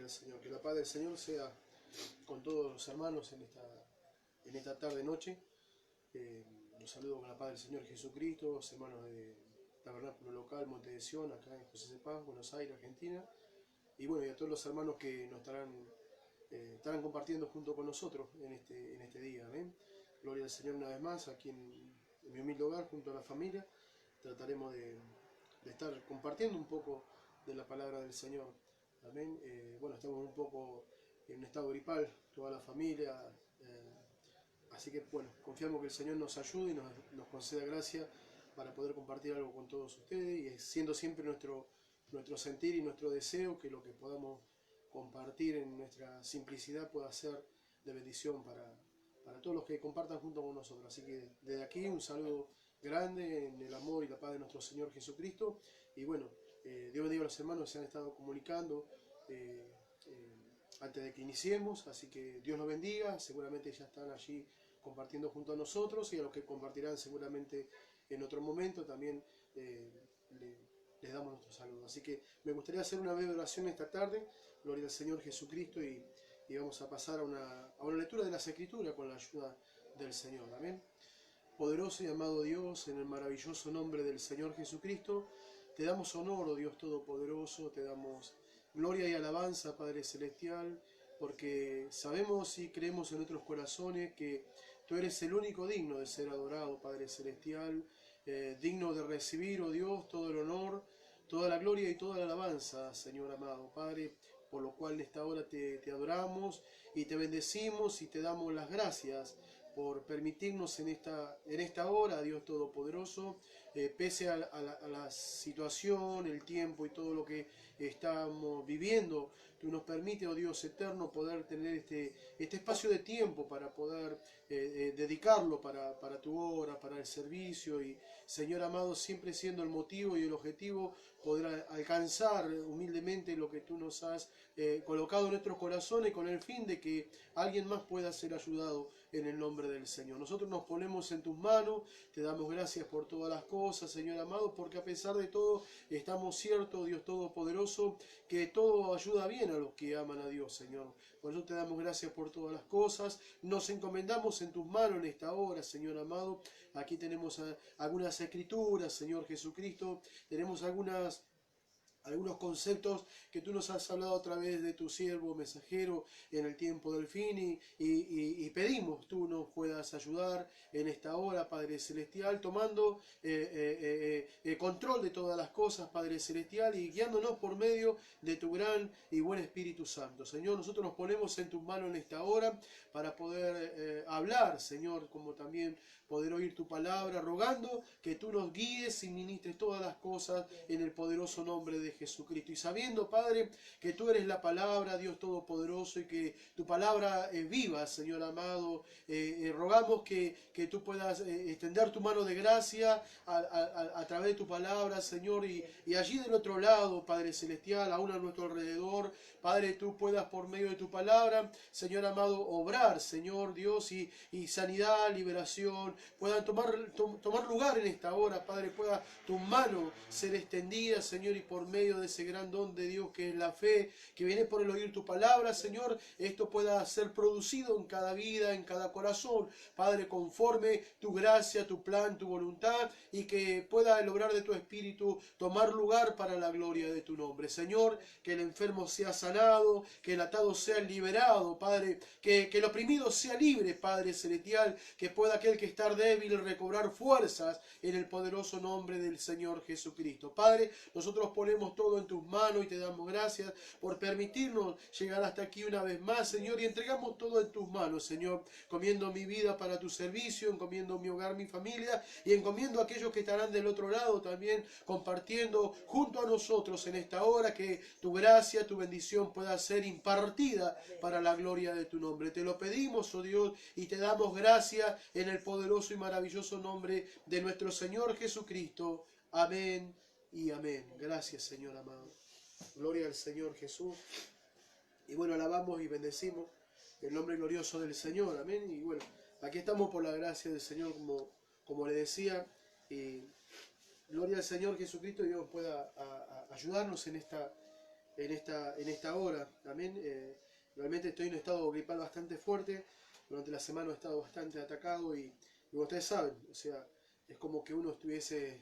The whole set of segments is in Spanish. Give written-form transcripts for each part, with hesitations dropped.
al Señor. Que la paz del Señor sea con todos los hermanos en esta tarde-noche. Los saludo con la paz del Señor Jesucristo, los hermanos de Tabernáculo Local, Monte de Sion, acá en José de Paz, Buenos Aires, Argentina. Y bueno, y a todos los hermanos que nos estarán compartiendo junto con nosotros en este día. Amén. Gloria al Señor una vez más, aquí en mi humilde hogar, junto a la familia. Trataremos de estar compartiendo un poco de la palabra del Señor. Amén. Bueno, estamos un poco en un estado gripal, toda la familia. Así que bueno, confiamos que el Señor nos ayude y nos conceda gracia para poder compartir algo con todos ustedes. Y siendo siempre nuestro sentir y nuestro deseo que lo que podamos compartir en nuestra simplicidad pueda ser de bendición para todos los que compartan junto con nosotros. Así que desde aquí un saludo grande en el amor y la paz de nuestro Señor Jesucristo. Y bueno, Dios bendiga a los hermanos que se han estado comunicando antes de que iniciemos. Así que Dios los bendiga. Seguramente ya están allí compartiendo junto a nosotros, y a los que compartirán seguramente en otro momento también les damos nuestro saludo. Así que me gustaría hacer una breve oración esta tarde. Gloria al Señor Jesucristo, y vamos a pasar a una lectura de las Escrituras con la ayuda del Señor. Amén. Poderoso y amado Dios, en el maravilloso nombre del Señor Jesucristo, te damos honor, oh Dios Todopoderoso, te damos gloria y alabanza, Padre Celestial, porque sabemos y creemos en nuestros corazones que tú eres el único digno de ser adorado, Padre Celestial, digno de recibir, oh Dios, todo el honor, toda la gloria y toda la alabanza, Señor amado, Padre, por lo cual en esta hora te adoramos y te bendecimos y te damos las gracias por permitirnos en esta hora, Dios Todopoderoso, pese a la situación, el tiempo y todo lo que estamos viviendo, tú nos permites, oh Dios eterno, poder tener este espacio de tiempo para poder dedicarlo para tu obra, para el servicio, y Señor amado, siempre siendo el motivo y el objetivo poder alcanzar humildemente lo que tú nos has colocado en nuestros corazones, con el fin de que alguien más pueda ser ayudado en el nombre del Señor. Nosotros nos ponemos en tus manos, te damos gracias por todas las cosas, Señor amado, porque a pesar de todo estamos ciertos, Dios Todopoderoso, que todo ayuda bien a los que aman a Dios, Señor. Por eso te damos gracias por todas las cosas, nos encomendamos en tus manos en esta hora, Señor amado. Aquí tenemos algunas escrituras, Señor Jesucristo, tenemos algunos conceptos que tú nos has hablado a través de tu siervo mensajero en el tiempo del fin, y pedimos tú nos puedas ayudar en esta hora, Padre Celestial, tomando control de todas las cosas, Padre Celestial, y guiándonos por medio de tu gran y buen Espíritu Santo. Señor, nosotros nos ponemos en tus manos en esta hora para poder hablar, Señor, como también poder oír tu palabra, rogando que tú nos guíes y ministres todas las cosas en el poderoso nombre de Jesucristo. Y sabiendo, Padre, que tú eres la palabra, Dios Todopoderoso, y que tu palabra es viva, Señor amado, rogamos que tú puedas extender tu mano de gracia a través de tu palabra, Señor, y allí del otro lado, Padre Celestial, aún a nuestro alrededor, Padre, tú puedas por medio de tu palabra, Señor amado, obrar, Señor Dios, y sanidad, liberación, puedan tomar lugar en esta hora, Padre, pueda tu mano ser extendida, Señor, y por medio de ese gran don de Dios que es la fe, que viene por el oír tu palabra, Señor, esto pueda ser producido en cada vida, en cada corazón, Padre, conforme tu gracia, tu plan, tu voluntad, y que pueda el obrar de tu Espíritu tomar lugar para la gloria de tu nombre. Señor, que el enfermo sea sanado, que el atado sea liberado, Padre, que el oprimido sea libre, Padre Celestial, que pueda aquel que está débil recobrar fuerzas en el poderoso nombre del Señor Jesucristo. Padre, nosotros ponemos todo en tus manos y te damos gracias por permitirnos llegar hasta aquí una vez más, Señor, y entregamos todo en tus manos, Señor, encomiendo mi vida para tu servicio, encomiendo mi hogar, mi familia, y encomiendo a aquellos que estarán del otro lado también compartiendo junto a nosotros en esta hora, que tu gracia, tu bendición pueda ser impartida para la gloria de tu nombre. Te lo pedimos, oh Dios, y te damos gracias en el poderoso y maravilloso nombre de nuestro Señor Jesucristo. Amén y amén. Gracias, Señor amado. Gloria al Señor Jesús. Y bueno, alabamos y bendecimos el nombre glorioso del Señor. Amén. Y bueno, aquí estamos por la gracia del Señor, como le decía. Y gloria al Señor Jesucristo, y Dios pueda ayudarnos en en esta hora. Amén. Realmente estoy en un estado gripal bastante fuerte. Durante la semana he estado bastante atacado y como ustedes saben, o sea, es como que uno estuviese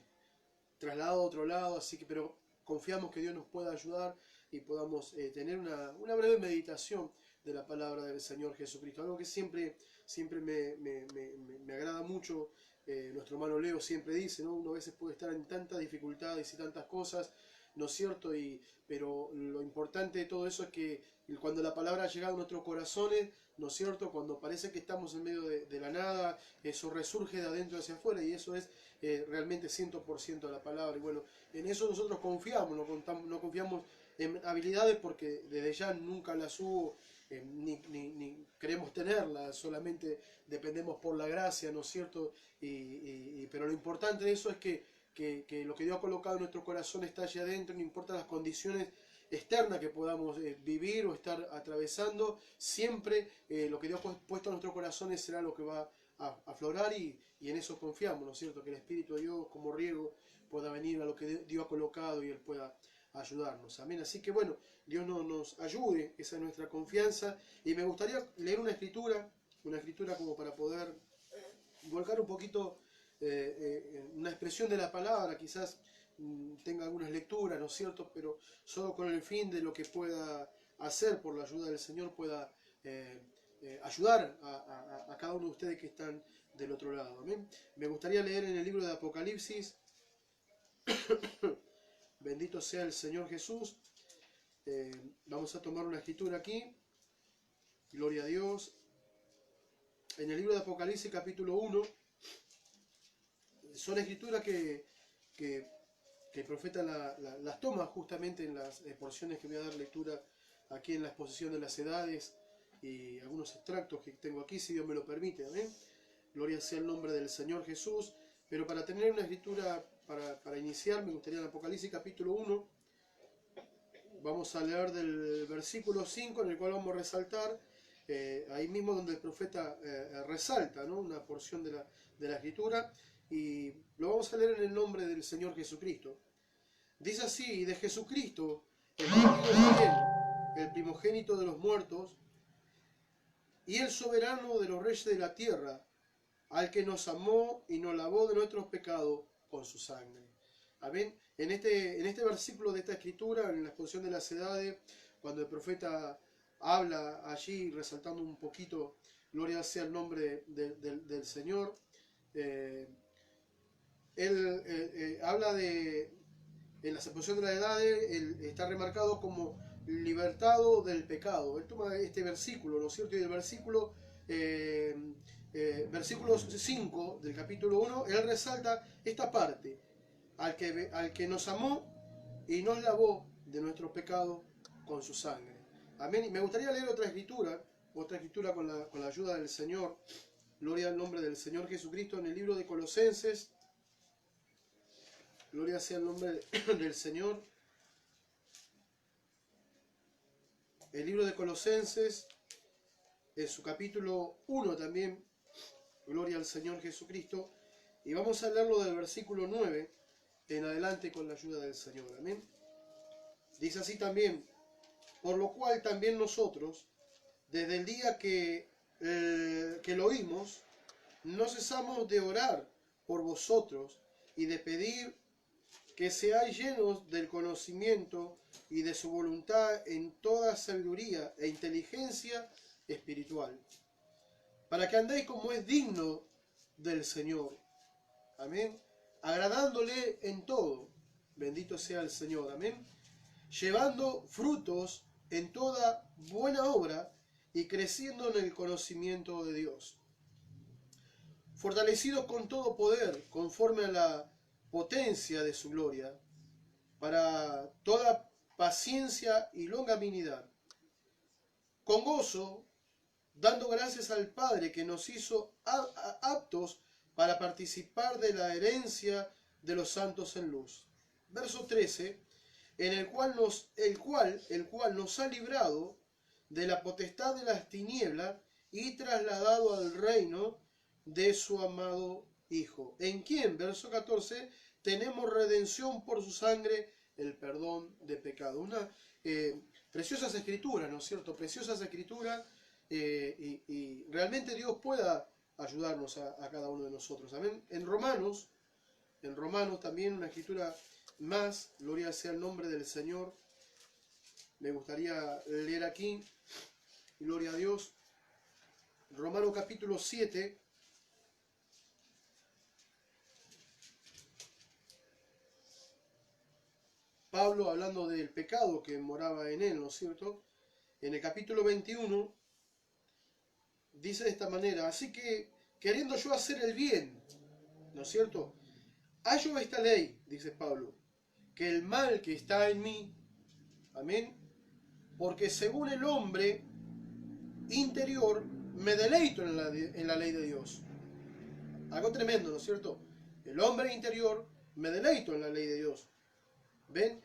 trasladado a otro lado, así que, pero confiamos que Dios nos pueda ayudar y podamos tener una breve meditación de la palabra del Señor Jesucristo. Algo que siempre me agrada mucho. Nuestro hermano Leo siempre dice, ¿no? Uno a veces puede estar en tantas dificultades y tantas cosas, ¿no es cierto? Pero lo importante de todo eso es que cuando la palabra ha llegado a nuestros corazones, ¿no es cierto? Cuando parece que estamos en medio de la nada, eso resurge de adentro hacia afuera y eso es realmente 100% la palabra. Y bueno, en eso nosotros confiamos, no confiamos en habilidades porque desde ya nunca las hubo, ni queremos tenerlas, solamente dependemos por la gracia, ¿no es cierto? Pero lo importante de eso es que lo que Dios ha colocado en nuestro corazón está allá adentro, no importa las condiciones externas que podamos vivir o estar atravesando, siempre lo que Dios ha puesto en nuestros corazones será lo que va a aflorar y en eso confiamos, ¿no es cierto? Que el Espíritu de Dios como riego pueda venir a lo que Dios ha colocado y Él pueda ayudarnos. Amén. Así que bueno, Dios nos ayude, esa es nuestra confianza. Y me gustaría leer una escritura como para poder volcar un poquito una expresión de la palabra, quizás tenga algunas lecturas, ¿no es cierto? Pero solo con el fin de lo que pueda hacer por la ayuda del Señor, pueda ayudar a cada uno de ustedes que están del otro lado. ¿Amén? Me gustaría leer en el libro de Apocalipsis, bendito sea el Señor Jesús. Vamos a tomar una escritura aquí, gloria a Dios. En el libro de Apocalipsis capítulo 1, son escrituras que el profeta las toma justamente en las porciones que voy a dar lectura aquí en la exposición de las edades y algunos extractos que tengo aquí, si Dios me lo permite. ¿Amén? Gloria sea el nombre del Señor Jesús. Pero para tener una escritura para iniciar, me gustaría en Apocalipsis capítulo 1, vamos a leer del versículo 5, en el cual vamos a resaltar, ahí mismo donde el profeta resalta, ¿no? Una porción de la escritura, y lo vamos a leer en el nombre del Señor Jesucristo. Dice así: y de Jesucristo, el Hijo de Israel, el primogénito de los muertos, y el soberano de los reyes de la tierra, al que nos amó y nos lavó de nuestros pecados con su sangre. Amén. En este versículo de esta escritura, en la exposición de las edades, cuando el profeta habla allí, resaltando un poquito, gloria sea el nombre del Señor, él habla en la exposición de las edades, él está remarcado como libertado del pecado. Él toma este versículo, ¿no es cierto? Y el versículo 5 del capítulo 1, él resalta esta parte: al que nos amó y nos lavó de nuestros pecados con su sangre. Amén. Y me gustaría leer otra escritura con la ayuda del Señor. Gloria al nombre del Señor Jesucristo, en el libro de Colosenses. Gloria sea el nombre del Señor. El libro de Colosenses, en su capítulo 1 también. Gloria al Señor Jesucristo. Y vamos a leerlo del versículo 9 en adelante con la ayuda del Señor. Amén. Dice así también: por lo cual también nosotros, desde el día que lo oímos, no cesamos de orar por vosotros y de pedir que seáis llenos del conocimiento y de su voluntad en toda sabiduría e inteligencia espiritual, para que andéis como es digno del Señor. Amén. Agradándole en todo. Bendito sea el Señor. Amén. Llevando frutos en toda buena obra y creciendo en el conocimiento de Dios. Fortalecidos con todo poder, conforme a la potencia de su gloria, para toda paciencia y longanimidad, con gozo, dando gracias al Padre que nos hizo aptos para participar de la herencia de los santos en luz. Verso 13, en el cual nos ha librado de la potestad de las tinieblas y trasladado al reino de su amado Hijo, en quien, verso 14, tenemos redención por su sangre, el perdón de pecado. Una preciosas escrituras, ¿no es cierto? Preciosas escrituras, y realmente Dios pueda ayudarnos a cada uno de nosotros. Amén. En Romanos también una escritura más, gloria sea el nombre del Señor. Me gustaría leer aquí, gloria a Dios, Romanos capítulo 7. Pablo hablando del pecado que moraba en él, ¿no es cierto? En el capítulo 21 dice de esta manera: así que, queriendo yo hacer el bien, ¿no es cierto?, hallo esta ley, dice Pablo, que el mal que está en mí, amén, porque según el hombre interior me deleito en la ley de Dios. Algo tremendo, ¿no es cierto? El hombre interior me deleito en la ley de Dios. ¿Ven?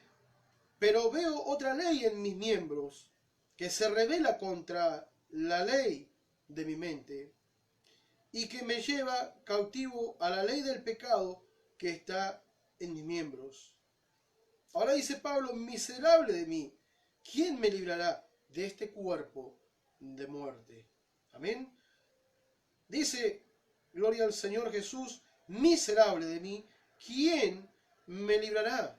Pero veo otra ley en mis miembros que se revela contra la ley de mi mente y que me lleva cautivo a la ley del pecado que está en mis miembros. Ahora dice Pablo: miserable de mí, ¿quién me librará de este cuerpo de muerte? Amén. Dice, gloria al Señor Jesús, miserable de mí, ¿quién me librará?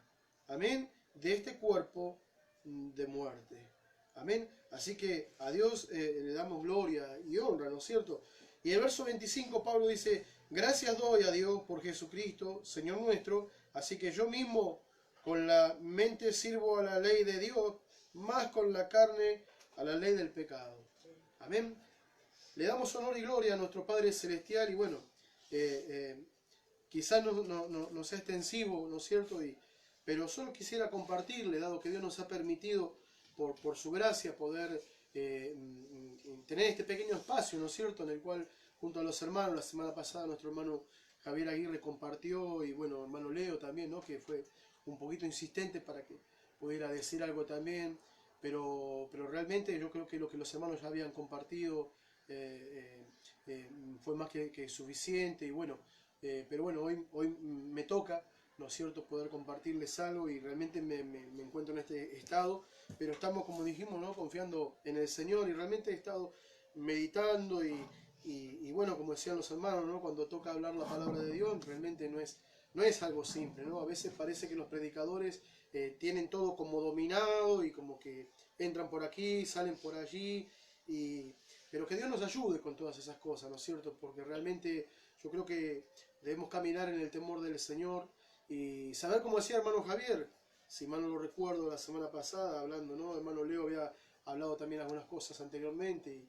Amén. De este cuerpo de muerte. Amén. Así que a Dios le damos gloria y honra, ¿no es cierto? Y el verso 25 Pablo dice: gracias doy a Dios por Jesucristo, Señor nuestro, así que yo mismo con la mente sirvo a la ley de Dios, más con la carne a la ley del pecado. Amén. Le damos honor y gloria a nuestro Padre Celestial, y bueno, quizás no sea extensivo, ¿no es cierto? Pero solo quisiera compartirle, dado que Dios nos ha permitido, por su gracia, poder tener este pequeño espacio, ¿no es cierto?, en el cual, junto a los hermanos, la semana pasada nuestro hermano Javier Aguirre compartió, y bueno, hermano Leo también, ¿no?, que fue un poquito insistente para que pudiera decir algo también, pero realmente yo creo que lo que los hermanos ya habían compartido fue más que suficiente, y bueno, pero bueno, hoy me toca, ¿no es cierto?, poder compartirles algo, y realmente me encuentro en este estado, pero estamos, como dijimos, ¿no?, confiando en el Señor, y realmente he estado meditando, y bueno, como decían los hermanos, ¿no?, cuando toca hablar la palabra de Dios, realmente no es algo simple, ¿no? A veces parece que los predicadores tienen todo como dominado, y como que entran por aquí, salen por allí, pero que Dios nos ayude con todas esas cosas, ¿no es cierto? Porque realmente yo creo que debemos caminar en el temor del Señor, y saber, como decía hermano Javier, si mal no lo recuerdo la semana pasada, hablando, ¿no? Hermano Leo había hablado también algunas cosas anteriormente,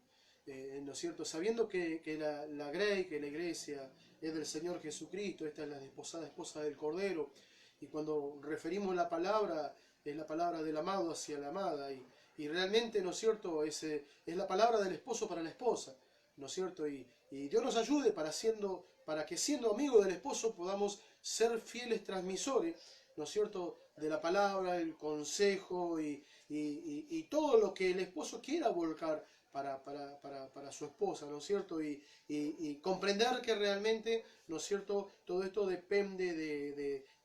¿no es cierto? Sabiendo que la Grey, que la iglesia es del Señor Jesucristo, esta es la desposada esposa del Cordero, y cuando referimos la palabra, es la palabra del amado hacia la amada, y realmente, ¿no es cierto?, es la palabra del esposo para la esposa, ¿no es cierto? Y Dios nos ayude para que siendo amigos del esposo podamos ser fieles transmisores, ¿no es cierto?, de la palabra, el consejo y todo lo que el esposo quiera volcar para su esposa, ¿no es cierto? Y comprender que realmente, ¿no es cierto?, todo esto depende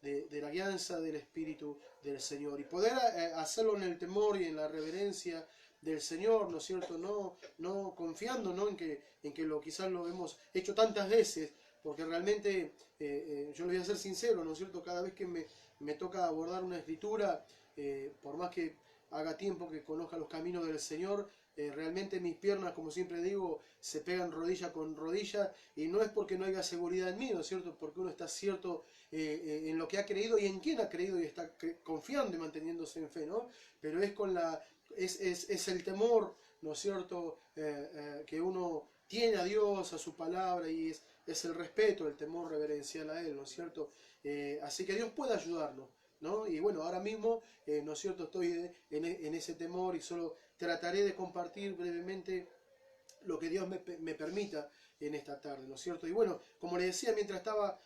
de la guianza del Espíritu del Señor, y poder hacerlo en el temor y en la reverencia del Señor, ¿no es cierto?, no confiando, ¿no?, en que quizás lo hemos hecho tantas veces, porque realmente yo le voy a ser sincero, ¿no es cierto?, cada vez que me toca abordar una escritura, por más que haga tiempo que conozca los caminos del Señor, realmente mis piernas, como siempre digo, se pegan rodilla con rodilla, y no es porque no haya seguridad en mí, ¿no es cierto?, porque uno está cierto en lo que ha creído y en quién ha creído, y está confiando y manteniéndose en fe, ¿no? Pero es el temor, ¿no es cierto?, que uno tiene a Dios, a su palabra, y es el respeto, el temor reverencial a Él, ¿no es cierto? Así que Dios puede ayudarnos, ¿no? Y bueno, ahora mismo, ¿no es cierto?, estoy en ese temor, y solo trataré de compartir brevemente lo que Dios me permita en esta tarde, ¿no es cierto? Y bueno, como les decía, mientras estaba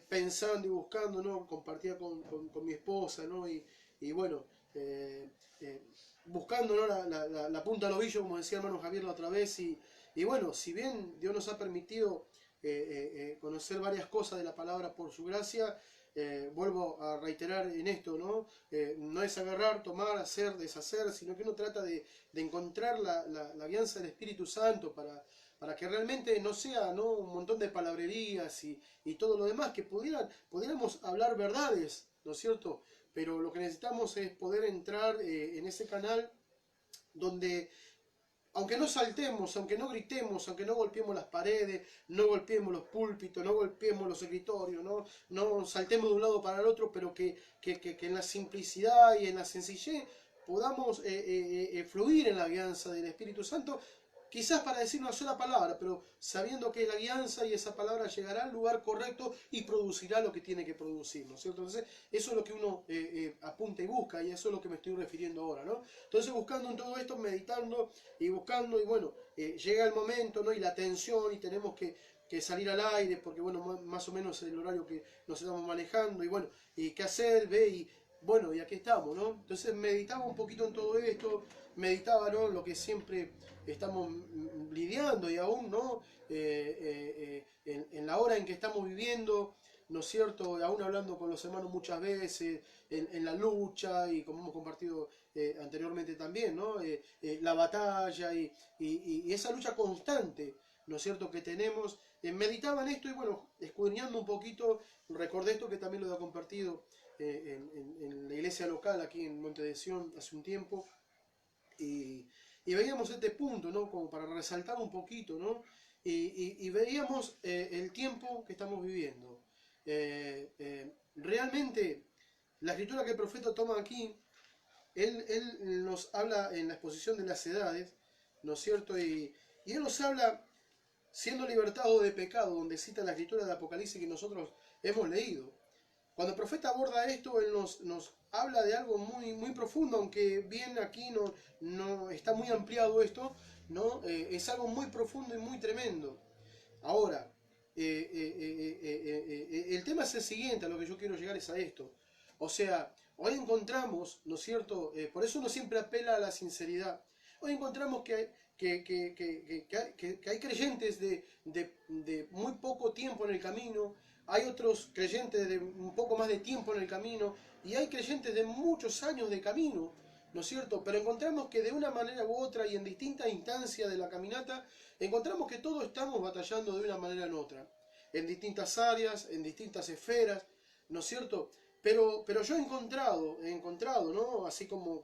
pensando y buscando, ¿no?, compartía con mi esposa, ¿no?, y bueno, buscando, ¿no?, la punta del ovillo, como decía hermano Javier la otra vez, y bueno, si bien Dios nos ha permitido conocer varias cosas de la palabra por su gracia, vuelvo a reiterar en esto, ¿no? No es agarrar, tomar, hacer, deshacer, sino que uno trata de encontrar la guianza del Espíritu Santo para que realmente no sea, ¿no?, un montón de palabrerías y todo lo demás, que pudiéramos hablar verdades, ¿no es cierto? Pero lo que necesitamos es poder entrar en ese canal donde, aunque no saltemos, aunque no gritemos, aunque no golpeemos las paredes, no golpeemos los púlpitos, no golpeemos los escritorios, no saltemos de un lado para el otro, pero que en la simplicidad y en la sencillez podamos fluir en la guianza del Espíritu Santo, quizás para decir una sola palabra, pero sabiendo que la guianza y esa palabra llegará al lugar correcto y producirá lo que tiene que producir, ¿no es cierto? Entonces, eso es lo que uno apunta y busca, y eso es lo que me estoy refiriendo ahora, ¿no? Entonces, buscando en todo esto, meditando y buscando, y bueno, llega el momento, ¿no?, y la tensión, y tenemos que salir al aire, porque bueno, más o menos es el horario que nos estamos manejando, y bueno, y qué hacer, ve, y bueno, y aquí estamos, ¿no? Entonces meditaba un poquito en todo esto, meditaba, ¿no?, lo que siempre estamos lidiando y aún, ¿no?, en la hora en que estamos viviendo, ¿no es cierto?, aún hablando con los hermanos muchas veces, en la lucha, y como hemos compartido anteriormente también, ¿no?, la batalla y esa lucha constante, ¿no es cierto?, que tenemos. Meditaba en esto y bueno, escudriñando un poquito, recordé esto que también lo he compartido en la iglesia local aquí en Monte de Sion hace un tiempo, y veíamos este punto, ¿no?, como para resaltar un poquito, ¿no?, y veíamos el tiempo que estamos viviendo. Realmente, la escritura que el profeta toma aquí, él nos habla en la exposición de las edades, ¿no es cierto?, y él nos habla siendo libertado de pecado, donde cita la escritura de Apocalipsis que nosotros hemos leído. Cuando el profeta aborda esto, él nos habla de algo muy, muy profundo, aunque bien aquí no está muy ampliado esto, ¿no? Es algo muy profundo y muy tremendo. Ahora, el tema es el siguiente, a lo que yo quiero llegar es a esto. O sea, hoy encontramos, ¿no es cierto?, por eso uno siempre apela a la sinceridad. Hoy encontramos que hay creyentes de muy poco tiempo en el camino, hay otros creyentes de un poco más de tiempo en el camino, y hay creyentes de muchos años de camino, ¿no es cierto? Pero encontramos que de una manera u otra y en distintas instancias de la caminata, encontramos que todos estamos batallando de una manera u otra, en distintas áreas, en distintas esferas, ¿no es cierto? Pero yo he encontrado, ¿no? Así como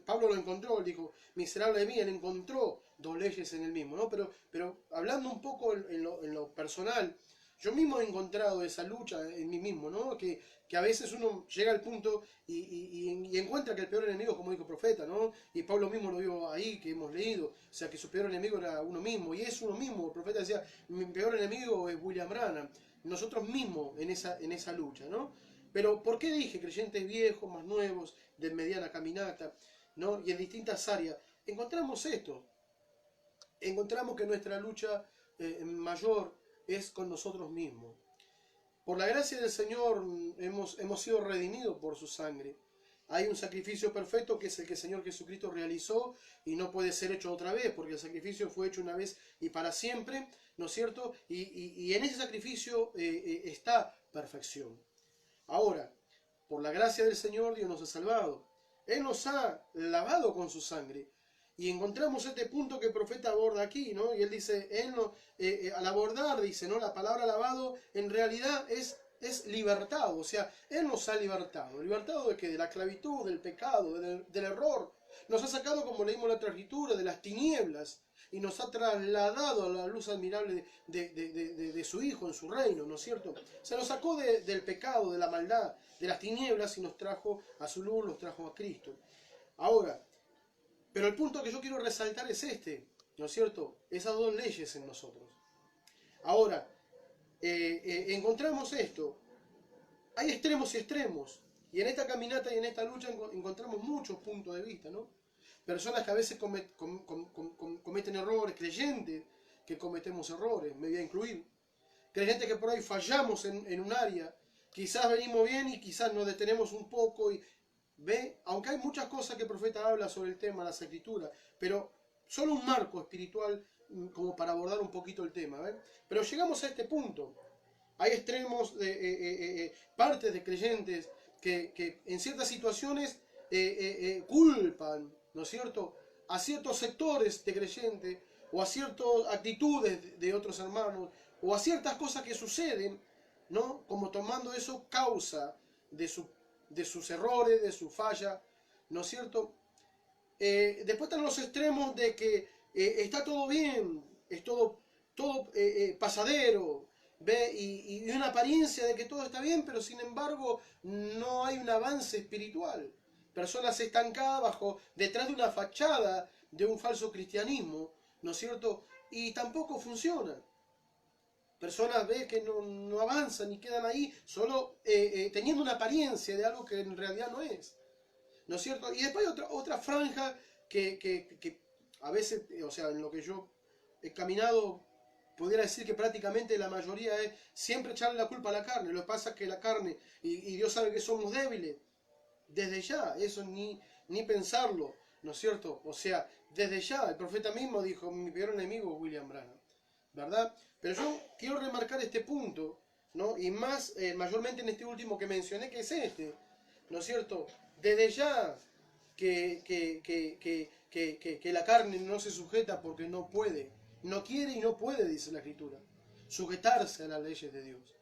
Pablo lo encontró, él dijo, miserable de mí, él encontró dos leyes en él mismo, ¿no? Pero hablando un poco en lo personal, yo mismo he encontrado esa lucha en mí mismo, ¿no? Que a veces uno llega al punto y encuentra que el peor enemigo, como dijo el profeta, ¿no? Y Pablo mismo lo vio ahí, que hemos leído, o sea, que su peor enemigo era uno mismo, y es uno mismo. El profeta decía, mi peor enemigo es William Branham, nosotros mismos en esa lucha, ¿no? Pero ¿por qué dije creyentes viejos, más nuevos, de mediana caminata, ¿no? Y en distintas áreas? Encontramos esto. Encontramos que nuestra lucha mayor es con nosotros mismos. Por la gracia del Señor hemos sido redimidos por su sangre. Hay un sacrificio perfecto que es el que el Señor Jesucristo realizó y no puede ser hecho otra vez, porque el sacrificio fue hecho una vez y para siempre, ¿no es cierto? Y en ese sacrificio está perfección. Ahora, por la gracia del Señor, Dios nos ha salvado. Él nos ha lavado con su sangre. Y encontramos este punto que el profeta aborda aquí, ¿no? Y él dice, al abordar, dice, ¿no?, la palabra lavado en realidad es libertado. O sea, Él nos ha libertado. ¿Libertado de qué? De la esclavitud, del pecado, del error. Nos ha sacado, como leímos en la otra escritura, de las tinieblas. Y nos ha trasladado a la luz admirable de su Hijo en su reino, ¿no es cierto? Se nos sacó del pecado, de la maldad, de las tinieblas y nos trajo a su luz, nos trajo a Cristo. Ahora, pero el punto que yo quiero resaltar es este, ¿no es cierto? Esas dos leyes en nosotros. Ahora, encontramos esto. Hay extremos y extremos. Y en esta caminata y en esta lucha encontramos muchos puntos de vista, ¿no? Personas que a veces cometen errores, creyentes que cometemos errores, me voy a incluir. Creyentes que por ahí fallamos en un área, quizás venimos bien y quizás nos detenemos un poco y ve, aunque hay muchas cosas que el profeta habla sobre el tema, las escrituras, pero solo un marco espiritual como para abordar un poquito el tema, ¿ve? Pero llegamos a este punto. hay extremos, partes de creyentes que en ciertas situaciones culpan, ¿no es cierto?, a ciertos sectores de creyentes o a ciertas actitudes de otros hermanos o a ciertas cosas que suceden, ¿no?, como tomando eso causa de sus errores, de su falla, ¿no es cierto? Después están los extremos de que está todo bien, es todo pasadero, ¿ve? Y una apariencia de que todo está bien, pero sin embargo no hay un avance espiritual. Personas estancadas detrás de una fachada de un falso cristianismo, ¿no es cierto? Y tampoco funciona. Personas que no avanzan y quedan ahí solo teniendo una apariencia de algo que en realidad no es. ¿No es cierto? Y después hay otra franja que a veces, o sea, en lo que yo he caminado, pudiera decir que prácticamente la mayoría es siempre echarle la culpa a la carne. Lo que pasa es que la carne, y Dios sabe que somos débiles, desde ya, eso ni pensarlo, ¿no es cierto? O sea, desde ya, el profeta mismo dijo, mi peor enemigo es William Branham, ¿verdad? Pero yo quiero remarcar este punto, ¿no? Y más, mayormente en este último que mencioné, que es este, ¿no es cierto? Desde ya que la carne no se sujeta porque no puede, no quiere y no puede, dice la Escritura, sujetarse a las leyes de Dios,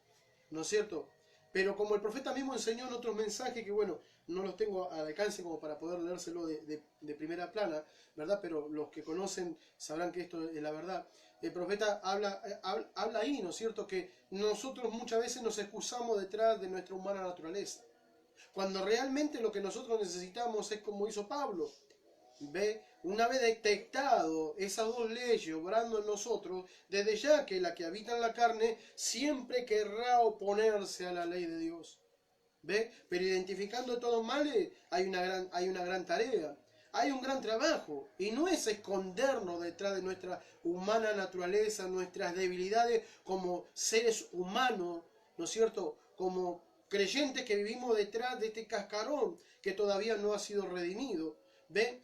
¿no es cierto? Pero como el profeta mismo enseñó en otros mensajes, que bueno, no los tengo al alcance como para poder leérselo de primera plana, ¿verdad? Pero los que conocen sabrán que esto es la verdad. El profeta habla ahí, ¿no es cierto?, que nosotros muchas veces nos excusamos detrás de nuestra humana naturaleza, cuando realmente lo que nosotros necesitamos es como hizo Pablo. ¿Ve? Una vez detectado esas dos leyes obrando en nosotros, desde ya que la que habita en la carne siempre querrá oponerse a la ley de Dios. ¿Ve? Pero identificando todos males hay una gran tarea. Hay un gran trabajo, y no es escondernos detrás de nuestra humana naturaleza, nuestras debilidades como seres humanos, ¿no es cierto?, como creyentes que vivimos detrás de este cascarón que todavía no ha sido redimido. ¿Ve?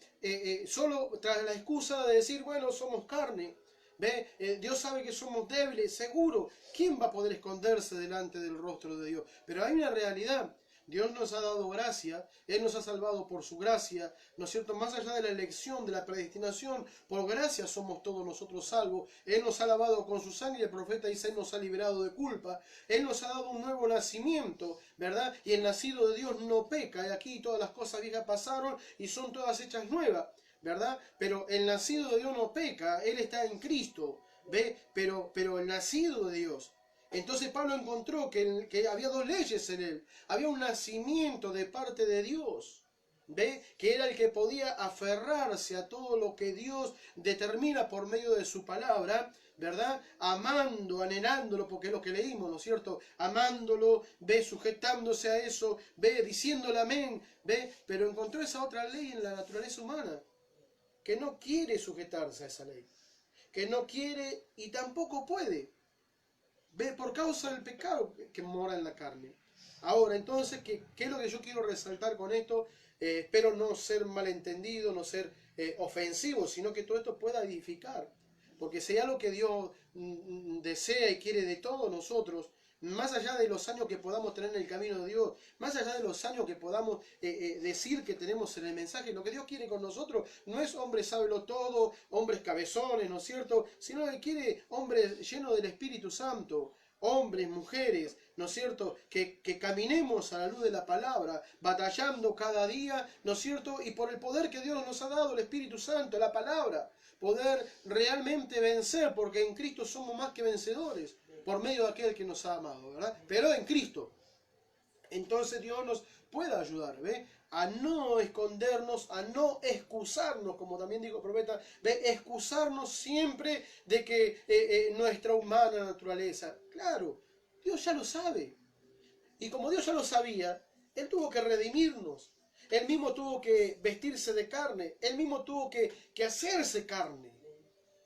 Solo tras la excusa de decir, bueno, somos carne. ¿Ve? Dios sabe que somos débiles, seguro. ¿Quién va a poder esconderse delante del rostro de Dios? Pero hay una realidad. Dios nos ha dado gracia, Él nos ha salvado por su gracia, ¿no es cierto? Más allá de la elección, de la predestinación, por gracia somos todos nosotros salvos. Él nos ha lavado con su sangre, el profeta dice, Él nos ha liberado de culpa. Él nos ha dado un nuevo nacimiento, ¿verdad? Y el nacido de Dios no peca, y aquí todas las cosas viejas pasaron y son todas hechas nuevas, ¿verdad? Pero el nacido de Dios no peca, Él está en Cristo, ¿ve? Pero el nacido de Dios. Entonces Pablo encontró que había dos leyes en él. Había un nacimiento de parte de Dios, ¿ve? Que era el que podía aferrarse a todo lo que Dios determina por medio de su palabra, ¿verdad? Amando, anhelándolo, porque es lo que leímos, ¿no es cierto? Amándolo, ¿ve? Sujetándose a eso, ¿ve? Diciéndole amén, ¿ve? Pero encontró esa otra ley en la naturaleza humana, que no quiere sujetarse a esa ley, que no quiere y tampoco puede. ¿Ve? Por causa del pecado que mora en la carne. Ahora, entonces, ¿qué es lo que yo quiero resaltar con esto? Espero no ser malentendido, no ser ofensivo, sino que todo esto pueda edificar. Porque si hay algo que Dios desea y quiere de todos nosotros, más allá de los años que podamos tener en el camino de Dios, más allá de los años que podamos decir que tenemos en el mensaje, lo que Dios quiere con nosotros no es hombres sábelo todo, hombres cabezones, ¿no es cierto?, sino que quiere hombres llenos del Espíritu Santo, hombres, mujeres, ¿no es cierto?, que caminemos a la luz de la palabra, batallando cada día, ¿no es cierto?, y por el poder que Dios nos ha dado, el Espíritu Santo, la palabra, poder realmente vencer, porque en Cristo somos más que vencedores, por medio de aquel que nos ha amado, ¿verdad? Pero en Cristo. Entonces Dios nos puede ayudar, ¿ve? A no escondernos, a no excusarnos, como también dijo el profeta, ¿ve? Excusarnos siempre de que nuestra humana naturaleza. Claro, Dios ya lo sabe. Y como Dios ya lo sabía, Él tuvo que redimirnos. Él mismo tuvo que vestirse de carne. Él mismo tuvo que hacerse carne,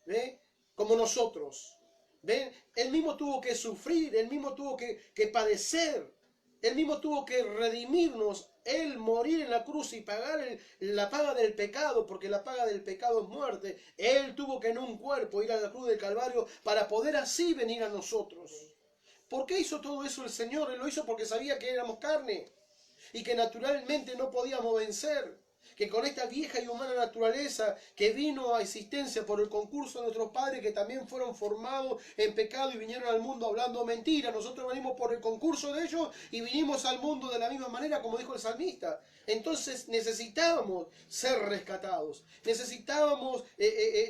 ¿ve? Como nosotros. ¿Ven? Él mismo tuvo que sufrir, él mismo tuvo que padecer, él mismo tuvo que redimirnos, él morir en la cruz y pagar la paga del pecado, porque la paga del pecado es muerte. Él tuvo que en un cuerpo ir a la cruz del Calvario para poder así venir a nosotros. ¿Por qué hizo todo eso el Señor? Él lo hizo porque sabía que éramos carne y que naturalmente no podíamos vencer. Que con esta vieja y humana naturaleza que vino a existencia por el concurso de nuestros padres, que también fueron formados en pecado y vinieron al mundo hablando mentiras, nosotros venimos por el concurso de ellos y vinimos al mundo de la misma manera, como dijo el salmista. Entonces necesitábamos ser rescatados, necesitábamos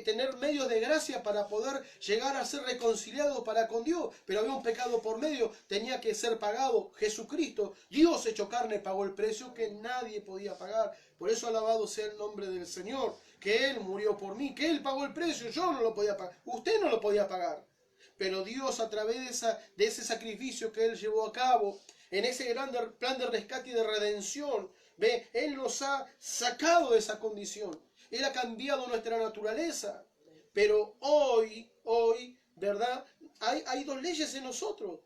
tener medios de gracia para poder llegar a ser reconciliados para con Dios, pero había un pecado por medio, tenía que ser pagado. Jesucristo, Dios hecho carne, pagó el precio que nadie podía pagar. Por eso alabado sea el nombre del Señor, que Él murió por mí, que Él pagó el precio, yo no lo podía pagar, usted no lo podía pagar. Pero Dios, a través de ese sacrificio que Él llevó a cabo, en ese gran plan de rescate y de redención, ¿ve? Él nos ha sacado de esa condición. Él ha cambiado nuestra naturaleza. Pero hoy, ¿verdad? Hay dos leyes en nosotros.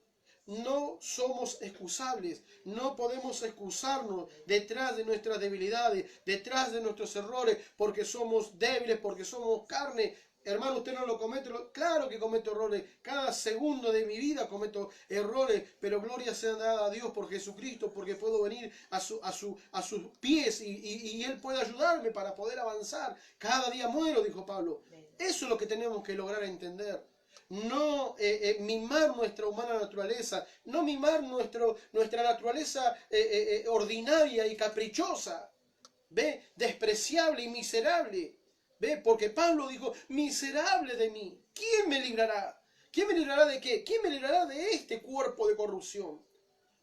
No somos excusables, no podemos excusarnos detrás de nuestras debilidades, detrás de nuestros errores, porque somos débiles, porque somos carne. Hermano, usted no lo comete, claro que cometo errores, cada segundo de mi vida cometo errores, pero gloria sea dada a Dios por Jesucristo, porque puedo venir a sus pies y Él puede ayudarme para poder avanzar. Cada día muero, dijo Pablo. Eso es lo que tenemos que lograr entender. No mimar nuestra humana naturaleza, no mimar nuestra naturaleza ordinaria y caprichosa, ¿ve? Despreciable y miserable, ¿ve? Porque Pablo dijo, miserable de mí, ¿quién me librará? ¿Quién me librará de qué? ¿Quién me librará de este cuerpo de corrupción?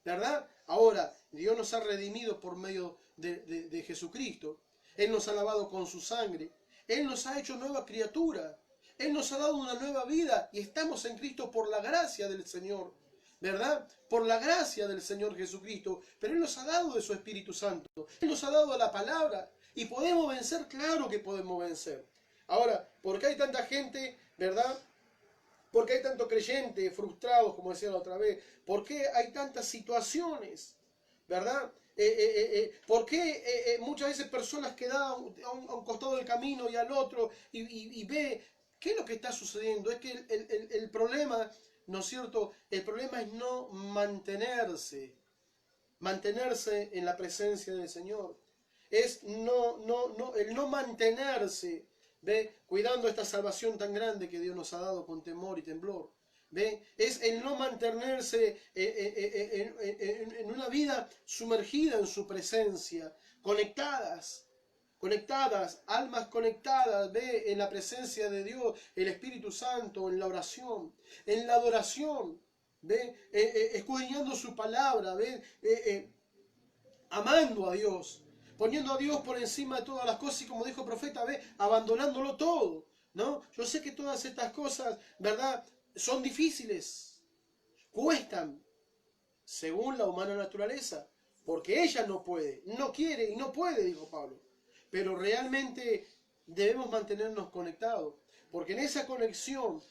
¿Verdad? Ahora, Dios nos ha redimido por medio de Jesucristo. Él nos ha lavado con su sangre. Él nos ha hecho nueva criatura. Él nos ha dado una nueva vida y estamos en Cristo por la gracia del Señor, ¿verdad? Por la gracia del Señor Jesucristo. Pero Él nos ha dado de su Espíritu Santo. Él nos ha dado la palabra. ¿Y podemos vencer? Claro que podemos vencer. Ahora, ¿por qué hay tanta gente, verdad? ¿Por qué hay tantos creyentes frustrados, como decía la otra vez? ¿Por qué hay tantas situaciones, verdad? ¿Por qué muchas veces personas quedan a un costado del camino y al otro y ve qué es lo que está sucediendo? Es que el problema, ¿no es cierto? El problema es no mantenerse en la presencia del Señor. Es el no mantenerse, ¿ve? Cuidando esta salvación tan grande que Dios nos ha dado con temor y temblor. ¿Ve? Es el no mantenerse en una vida sumergida en su presencia, conectadas, almas conectadas, ¿ve? En la presencia de Dios, el Espíritu Santo, en la oración, en la adoración, ¿ve? Escudriñando su palabra, ¿ve? Amando a Dios, poniendo a Dios por encima de todas las cosas y como dijo el profeta, ¿ve? Abandonándolo todo, ¿no? Yo sé que todas estas cosas, ¿verdad? Son difíciles, cuestan, según la humana naturaleza, porque ella no puede, no quiere y no puede, dijo Pablo. Pero realmente debemos mantenernos conectados, porque en esa conexión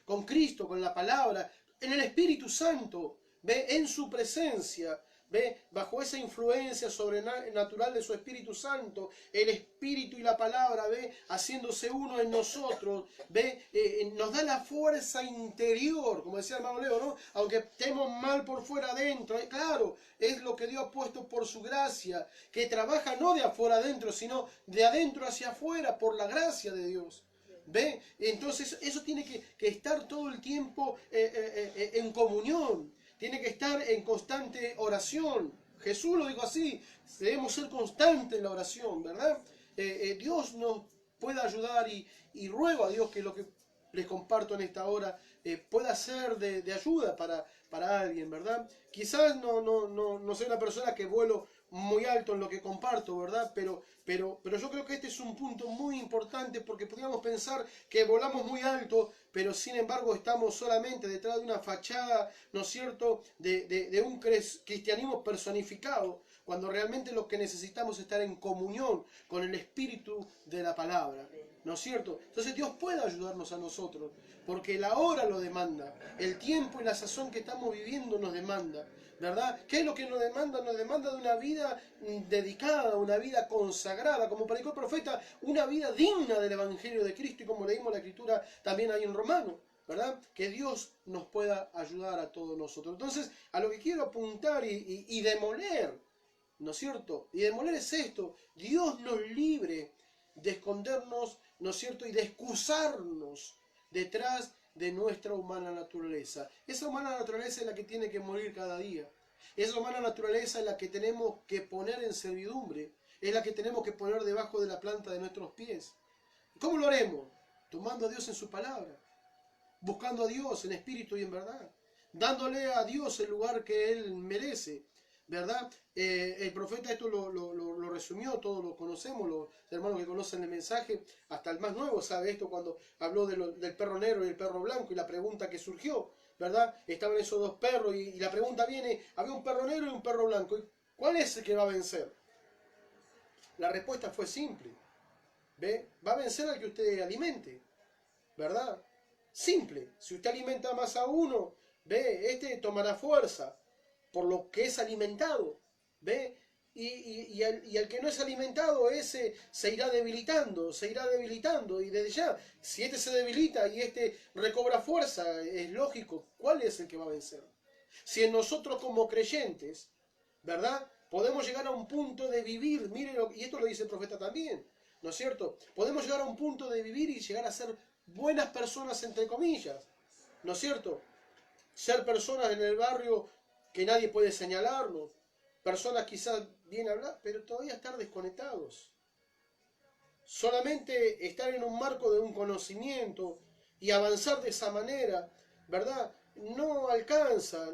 con Cristo, con la palabra, en el Espíritu Santo, ¿ve? En su presencia, ¿ve? Bajo esa influencia sobrenatural de su Espíritu Santo, el Espíritu y la palabra, ¿ve? Haciéndose uno en nosotros, ¿ve? Nos da la fuerza interior, como decía el hermano Leo, ¿no? Aunque estemos mal por fuera adentro, claro, es lo que Dios ha puesto por su gracia, que trabaja no de afuera adentro, sino de adentro hacia afuera, por la gracia de Dios. ¿Ve? Entonces eso tiene que estar todo el tiempo en comunión. Tiene que estar en constante oración. Jesús lo dijo así, debemos ser constantes en la oración, ¿verdad? Dios nos puede ayudar y ruego a Dios que lo que les comparto en esta hora pueda ser de ayuda para alguien, ¿verdad? Quizás no soy una persona que vuelo muy alto en lo que comparto, ¿verdad? Pero yo creo que este es un punto muy importante porque podríamos pensar que volamos muy alto, pero sin embargo estamos solamente detrás de una fachada, ¿no es cierto?, de un cristianismo personificado, cuando realmente lo que necesitamos es estar en comunión con el espíritu de la palabra, ¿no es cierto? Entonces Dios puede ayudarnos a nosotros, porque la hora lo demanda, el tiempo y la sazón que estamos viviendo nos demanda, ¿verdad? ¿Qué es lo que nos demanda? Nos demanda de una vida dedicada, una vida consagrada, como predicó el profeta, una vida digna del Evangelio de Cristo, y como leímos la Escritura también ahí en Romanos, ¿verdad? Que Dios nos pueda ayudar a todos nosotros. Entonces, a lo que quiero apuntar y demoler, ¿no es cierto? Y demoler es esto: Dios nos libre de escondernos, ¿no es cierto? Y de excusarnos detrás de nuestra humana naturaleza. Esa humana naturaleza es la que tiene que morir cada día. Esa humana naturaleza es la que tenemos que poner en servidumbre. Es la que tenemos que poner debajo de la planta de nuestros pies. ¿Cómo lo haremos? Tomando a Dios en su palabra, buscando a Dios en espíritu y en verdad, dándole a Dios el lugar que Él merece, ¿verdad? El profeta esto lo resumió, todos lo conocemos, los hermanos que conocen el mensaje, hasta el más nuevo sabe esto cuando habló del perro negro y el perro blanco y la pregunta que surgió, ¿verdad? Estaban esos dos perros y la pregunta viene: había un perro negro y un perro blanco, ¿y cuál es el que va a vencer? La respuesta fue simple, ¿ve? Va a vencer al que usted alimente, ¿verdad? Simple. Si usted alimenta más a uno, ¿ve? Este tomará fuerza por lo que es alimentado, ¿ve? Y al que no es alimentado, ese se irá debilitando, y desde ya, si este se debilita y este recobra fuerza, es lógico, ¿cuál es el que va a vencer? Si en nosotros como creyentes, ¿verdad? Podemos llegar a un punto de vivir, miren, y esto lo dice el profeta también, ¿no es cierto? Podemos llegar a un punto de vivir y llegar a ser buenas personas, entre comillas, ¿no es cierto? Ser personas en el barrio que nadie puede señalarnos, personas quizás bien habladas, pero todavía estar desconectados. Solamente estar en un marco de un conocimiento y avanzar de esa manera, ¿verdad? No alcanza,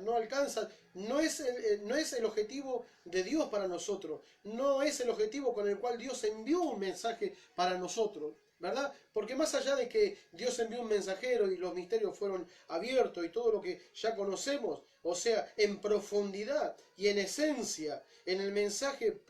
no es el objetivo de Dios para nosotros, no es el objetivo con el cual Dios envió un mensaje para nosotros, ¿verdad? Porque más allá de que Dios envió un mensajero y los misterios fueron abiertos y todo lo que ya conocemos, o sea, en profundidad y en esencia, en el mensaje,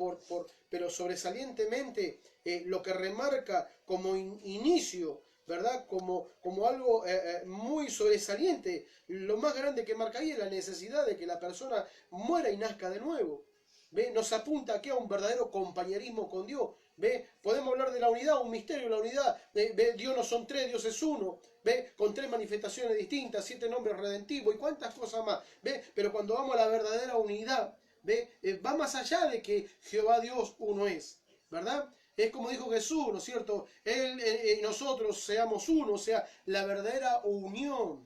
pero sobresalientemente, lo que remarca como inicio, ¿verdad? Como algo muy sobresaliente, lo más grande que marca ahí es la necesidad de que la persona muera y nazca de nuevo. ¿Ve? Nos apunta aquí a un verdadero compañerismo con Dios. ¿Ve? Podemos hablar de la unidad, un misterio, la unidad. ¿Ve? Dios no son tres, Dios es uno. ¿Ve? Con 3 manifestaciones distintas, 7 nombres redentivos y cuántas cosas más. ¿Ve? Pero cuando vamos a la verdadera unidad, ¿ve? Va más allá de que Jehová Dios uno es, ¿verdad? Es como dijo Jesús, ¿no es cierto? Él y nosotros seamos uno, o sea, la verdadera unión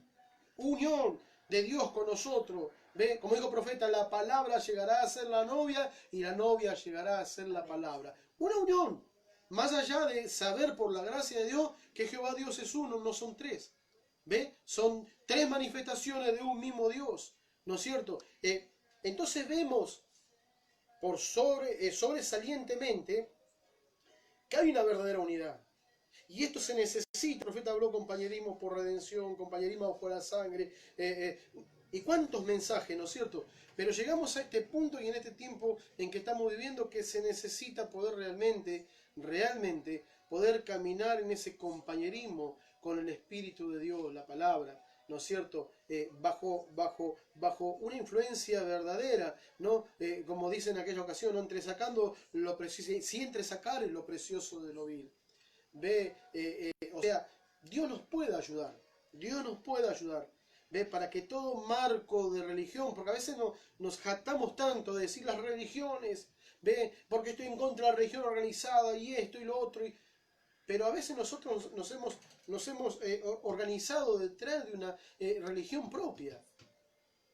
de Dios con nosotros. ¿Ve? Como dijo el profeta, la palabra llegará a ser la novia y la novia llegará a ser la palabra. Una unión, más allá de saber por la gracia de Dios que Jehová Dios es uno, no son 3. ¿Ve? Son 3 manifestaciones de un mismo Dios, ¿no es cierto? Entonces vemos sobresalientemente que hay una verdadera unidad. Y esto se necesita. El profeta habló compañerismo por redención, compañerismo por la sangre. Y cuántos mensajes, ¿no es cierto? Pero llegamos a este punto y en este tiempo en que estamos viviendo que se necesita poder realmente poder caminar en ese compañerismo con el Espíritu de Dios, la palabra, ¿no es cierto? Bajo una influencia verdadera, ¿no? Como dice en aquella ocasión, ¿no? Entresacando lo precioso, si entresacar es lo precioso de lo vil. Ve, o sea, Dios nos puede ayudar, Dios nos puede ayudar, ve, para que todo marco de religión, porque a veces nos jactamos tanto de decir las religiones, ve, porque estoy en contra de la religión organizada y esto y lo otro, pero a veces nosotros nos hemos organizado detrás de una religión propia,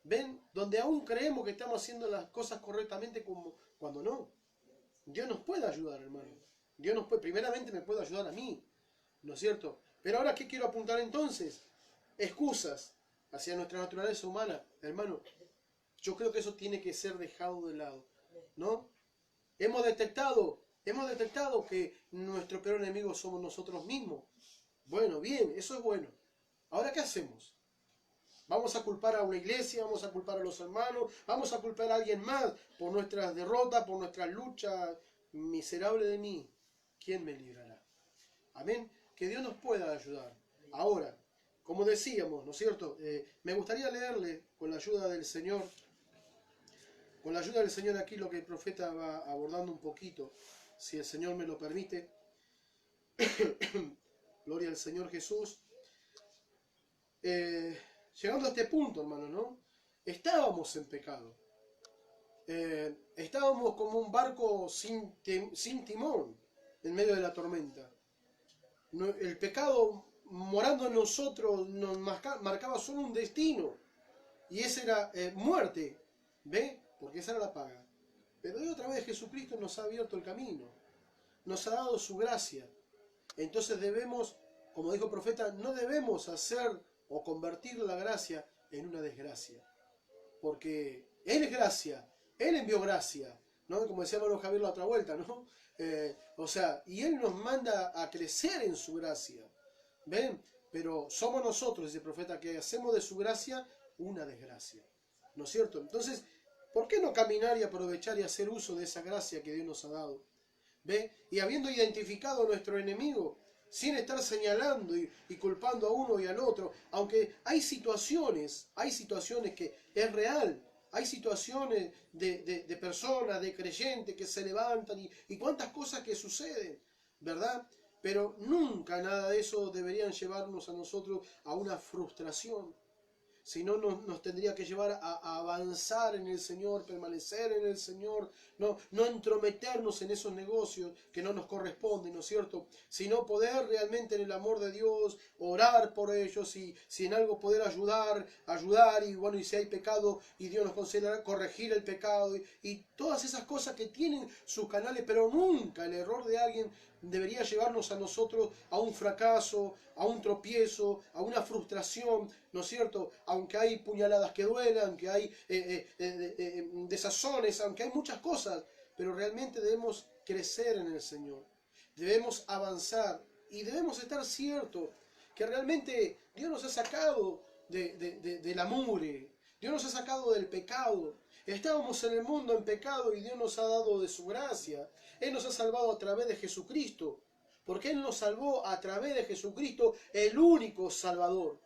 ven, donde aún creemos que estamos haciendo las cosas correctamente como cuando no. Dios nos puede ayudar, hermano. Dios nos puede, primeramente me puede ayudar a mí, ¿no es cierto? Pero ahora, ¿qué quiero apuntar entonces? Excusas hacia nuestra naturaleza humana, hermano. Yo creo que eso tiene que ser dejado de lado, ¿no? Hemos detectado que nuestro peor enemigo somos nosotros mismos. Bueno, bien, eso es bueno. Ahora, ¿qué hacemos? Vamos a culpar a una iglesia, vamos a culpar a los hermanos, vamos a culpar a alguien más por nuestras derrotas, por nuestras luchas. Miserable de mí, ¿quién me librará? Amén. Que Dios nos pueda ayudar. Ahora, como decíamos, ¿no es cierto? Me gustaría leerle con la ayuda del Señor, aquí lo que el profeta va abordando un poquito, si el Señor me lo permite. Gloria al Señor Jesús. llegando a este punto, hermano, ¿no? Estábamos en pecado. Estábamos como un barco sin timón en medio de la tormenta. El pecado morando en nosotros nos marcaba solo un destino. Y ese era muerte. ¿Ve? Porque esa era la paga. Pero de otra vez Jesucristo nos ha abierto el camino. Nos ha dado su gracia. Entonces debemos, como dijo el profeta, no debemos hacer o convertir la gracia en una desgracia. Porque Él es gracia, Él envió gracia, ¿no? Como decía hermano Javier la otra vuelta, ¿no? Y Él nos manda a crecer en su gracia. ¿Ven? Pero somos nosotros, dice el profeta, que hacemos de su gracia una desgracia. ¿No es cierto? Entonces, ¿por qué no caminar y aprovechar y hacer uso de esa gracia que Dios nos ha dado? ¿Ve? Y habiendo identificado a nuestro enemigo, sin estar señalando y culpando a uno y al otro, aunque hay situaciones que es real, hay situaciones de personas, de creyentes que se levantan y cuántas cosas que suceden, ¿verdad? Pero nunca nada de eso deberían llevarnos a nosotros a una frustración. Si no, nos tendría que llevar a avanzar en el Señor, permanecer en el Señor, no entrometernos en esos negocios que no nos corresponden, ¿no es cierto? Sino poder realmente en el amor de Dios orar por ellos y si en algo poder ayudar y bueno, y si hay pecado y Dios nos concederá corregir el pecado y todas esas cosas que tienen sus canales, pero nunca el error de alguien debería llevarnos a nosotros a un fracaso, a un tropiezo, a una frustración, ¿no es cierto? Aunque hay puñaladas que duelen, aunque hay desazones, aunque hay muchas cosas, pero realmente debemos crecer en el Señor. Debemos avanzar y debemos estar ciertos que realmente Dios nos ha sacado de la mugre, Dios nos ha sacado del pecado. Estábamos en el mundo en pecado y Dios nos ha dado de su gracia. Él nos ha salvado a través de Jesucristo, porque Él nos salvó a través de Jesucristo, el único Salvador.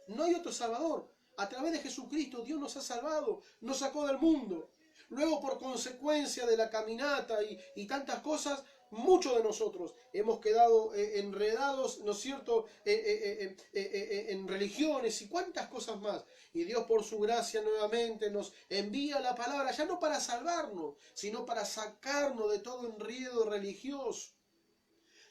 No hay otro Salvador. A través de Jesucristo Dios nos ha salvado, nos sacó del mundo. Luego, por consecuencia de la caminata y tantas cosas, muchos de nosotros hemos quedado enredados, ¿no es cierto?, en religiones y cuántas cosas más. Y Dios por su gracia nuevamente nos envía la palabra, ya no para salvarnos, sino para sacarnos de todo enredo religioso.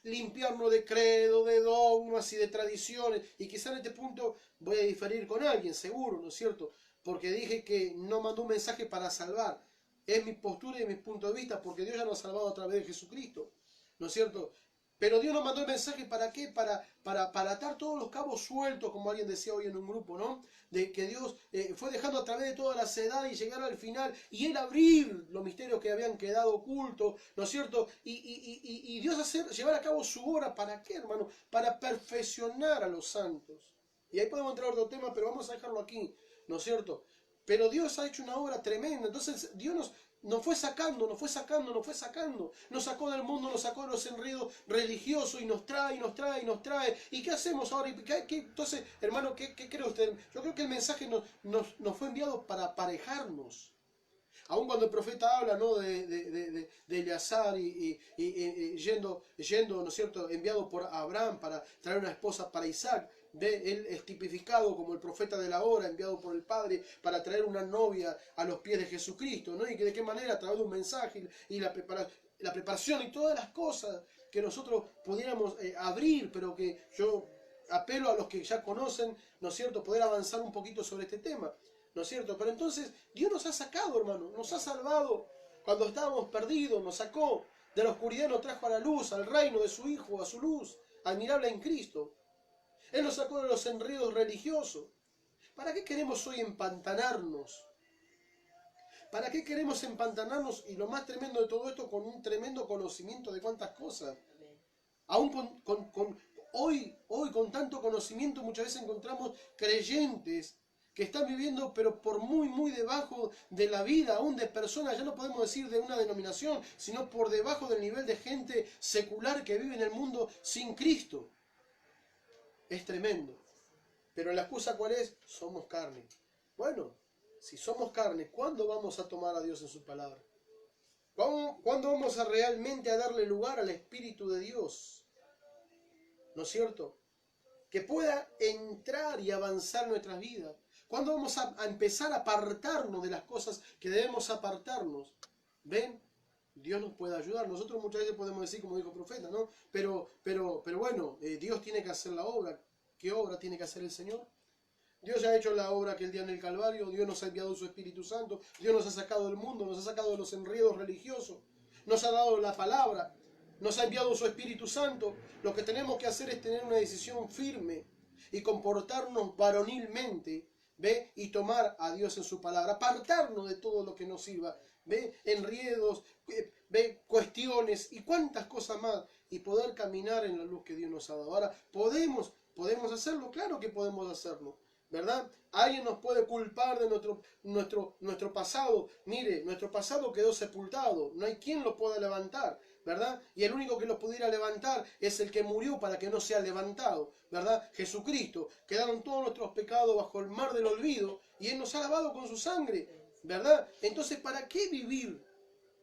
Limpiarnos de credo, de dogmas y de tradiciones. Y quizá en este punto voy a diferir con alguien, seguro, ¿no es cierto? Porque dije que no mandó un mensaje para salvar. Es mi postura y mi punto de vista, porque Dios ya nos ha salvado a través de Jesucristo, ¿no es cierto? Pero Dios nos mandó el mensaje ¿para qué? Para atar todos los cabos sueltos, como alguien decía hoy en un grupo, ¿no? De que Dios fue dejando a través de todas las edades y llegar al final, y Él abrir los misterios que habían quedado ocultos, ¿no es cierto? Y Dios llevar a cabo su obra, ¿para qué, hermano? Para perfeccionar a los santos. Y ahí podemos entrar a otro tema, pero vamos a dejarlo aquí, ¿no es cierto? Pero Dios ha hecho una obra tremenda. Entonces Dios nos fue sacando. Nos sacó del mundo, nos sacó de los enredos religiosos y nos trae. ¿Y qué hacemos ahora? Entonces, hermano, ¿qué cree usted? Yo creo que el mensaje nos fue enviado para aparejarnos. Aun cuando el profeta habla, ¿no?, de Eleazar yendo, ¿no es cierto?, enviado por Abraham para traer una esposa para Isaac. Él es tipificado como el profeta de la hora, enviado por el Padre para traer una novia a los pies de Jesucristo, ¿no? Y que de qué manera, a través de un mensaje y la preparación y todas las cosas que nosotros pudiéramos abrir, pero que yo apelo a los que ya conocen, ¿no es cierto?, poder avanzar un poquito sobre este tema, ¿no es cierto? Pero entonces Dios nos ha sacado, hermano, nos ha salvado cuando estábamos perdidos, nos sacó de la oscuridad, nos trajo a la luz, al reino de su Hijo, a su luz admirable en Cristo. Él nos sacó de los enredos religiosos. ¿Para qué queremos hoy empantanarnos? ¿Para qué queremos empantanarnos? Y lo más tremendo de todo esto, con un tremendo conocimiento de cuántas cosas. Aún hoy con tanto conocimiento muchas veces encontramos creyentes que están viviendo pero por muy debajo de la vida, aún de personas, ya no podemos decir de una denominación, sino por debajo del nivel de gente secular que vive en el mundo sin Cristo. Es tremendo. Pero la excusa ¿cuál es? Somos carne. Bueno, si somos carne, ¿cuándo vamos a tomar a Dios en su palabra? ¿Cuándo vamos a realmente a darle lugar al Espíritu de Dios? ¿No es cierto? que pueda entrar y avanzar en nuestras vidas. ¿Cuándo vamos a empezar a apartarnos de las cosas que debemos apartarnos? ¿Ven? Dios nos puede ayudar. Nosotros muchas veces podemos decir, como dijo el profeta, ¿no? Pero bueno, Dios tiene que hacer la obra. ¿Qué obra tiene que hacer el Señor? Dios ya ha hecho la obra aquel día en el Calvario. Dios nos ha enviado su Espíritu Santo. Dios nos ha sacado del mundo, nos ha sacado de los enredos religiosos. Nos ha dado la palabra. Nos ha enviado su Espíritu Santo. Lo que tenemos que hacer es tener una decisión firme y comportarnos varonilmente, ¿ve? Y tomar a Dios en su palabra. Apartarnos de todo lo que nos sirva, ¿ve? Enredos, ¿ve? Cuestiones y cuántas cosas más. Y poder caminar en la luz que Dios nos ha dado. Ahora, ¿podemos hacerlo? Claro que podemos hacerlo, ¿verdad? Alguien nos puede culpar de nuestro pasado. Mire, nuestro pasado quedó sepultado. No hay quien lo pueda levantar, ¿verdad? Y el único que lo pudiera levantar es el que murió para que no sea levantado, ¿verdad? Jesucristo. Quedaron todos nuestros pecados bajo el mar del olvido y Él nos ha lavado con su sangre, ¿verdad? Entonces, ¿para qué vivir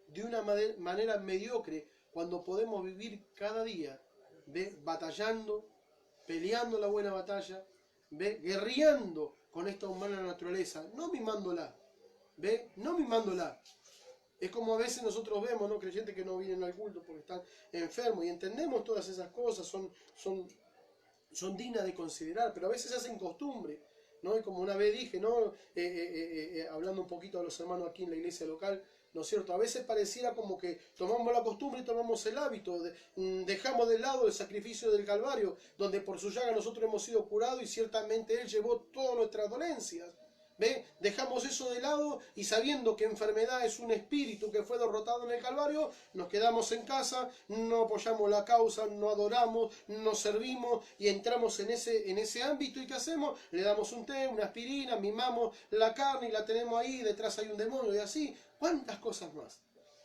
de una manera mediocre cuando podemos vivir cada día, ¿ve? Batallando, peleando la buena batalla, ¿ve? Guerreando con esta humana naturaleza, no mimándola, ¿ve? No mimándola. Es como a veces nosotros vemos, ¿no? Creyentes que no vienen al culto porque están enfermos y entendemos todas esas cosas, son dignas de considerar, pero a veces se hacen costumbre, ¿no? Y como una vez dije, ¿no? Hablando un poquito a los hermanos aquí en la iglesia local, ¿no es cierto? A veces pareciera como que tomamos la costumbre y tomamos el hábito, dejamos de lado el sacrificio del Calvario, donde por su llaga nosotros hemos sido curados y ciertamente Él llevó todas nuestras dolencias. ¿Ve? Dejamos eso de lado y sabiendo que enfermedad es un espíritu que fue derrotado en el Calvario, nos quedamos en casa, no apoyamos la causa, no adoramos, no servimos y entramos en ese ámbito. ¿Y qué hacemos? Le damos un té, una aspirina, mimamos la carne y la tenemos ahí, detrás hay un demonio y así. ¿Cuántas cosas más?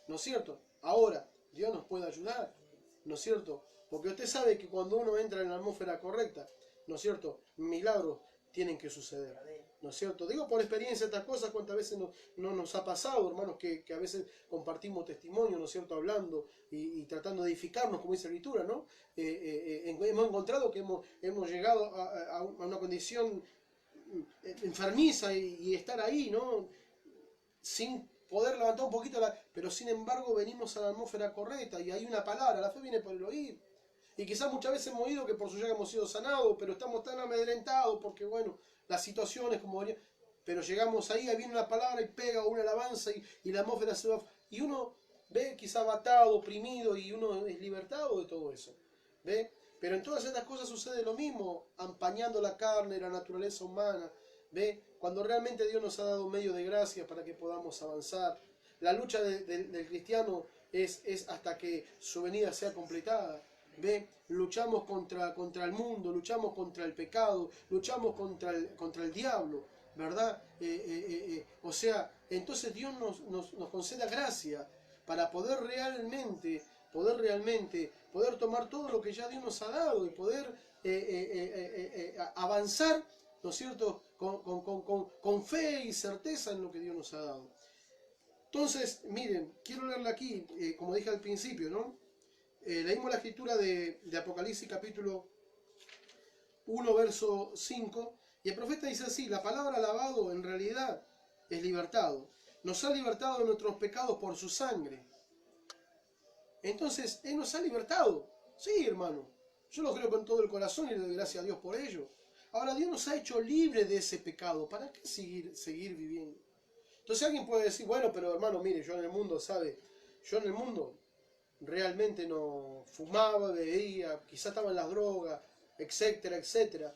¿No es cierto? Ahora, Dios nos puede ayudar, ¿no es cierto? Porque usted sabe que cuando uno entra en la atmósfera correcta, ¿no es cierto? Milagros tienen que suceder, ¿no es cierto? Digo por experiencia estas cosas, cuántas veces no nos ha pasado, hermanos, que a veces compartimos testimonio, ¿no es cierto? Hablando y tratando de edificarnos, como dice la Escritura, ¿no? Hemos encontrado que hemos llegado a una condición enfermiza y estar ahí, ¿no? Sin poder levantar un poquito pero sin embargo venimos a la atmósfera correcta y hay una palabra, la fe viene por el oír. Y quizás muchas veces hemos oído que por su llaga hemos sido sanados, pero estamos tan amedrentados porque, bueno, las situaciones como venía. Pero llegamos ahí viene una palabra y pega una alabanza y la atmósfera se va. Y uno ve quizás batado, oprimido y uno es libertado de todo eso. ¿Ve? Pero en todas estas cosas sucede lo mismo, empañando la carne, la naturaleza humana. ¿Ve? Cuando realmente Dios nos ha dado medio de gracia para que podamos avanzar. La lucha del cristiano es hasta que su venida sea completada. ¿Ve? Luchamos contra el mundo, luchamos contra el pecado, luchamos contra el diablo, ¿verdad? O sea, entonces Dios nos conceda gracia para poder realmente tomar todo lo que ya Dios nos ha dado y poder avanzar, ¿no es cierto?, con fe y certeza en lo que Dios nos ha dado. Entonces, miren, quiero leerle aquí, como dije al principio, ¿no? Leímos la escritura de Apocalipsis capítulo 1, verso 5, y el profeta dice así: la palabra lavado en realidad es libertado. Nos ha libertado de nuestros pecados por su sangre. Entonces, Él nos ha libertado. Sí, hermano. Yo lo creo con todo el corazón y le doy gracias a Dios por ello. Ahora, Dios nos ha hecho libres de ese pecado. ¿Para qué seguir viviendo? Entonces alguien puede decir, bueno, pero hermano, mire, yo en el mundo, ¿sabe? Yo en el mundo realmente no fumaba, bebía, quizás estaba en las drogas, etcétera, etcétera.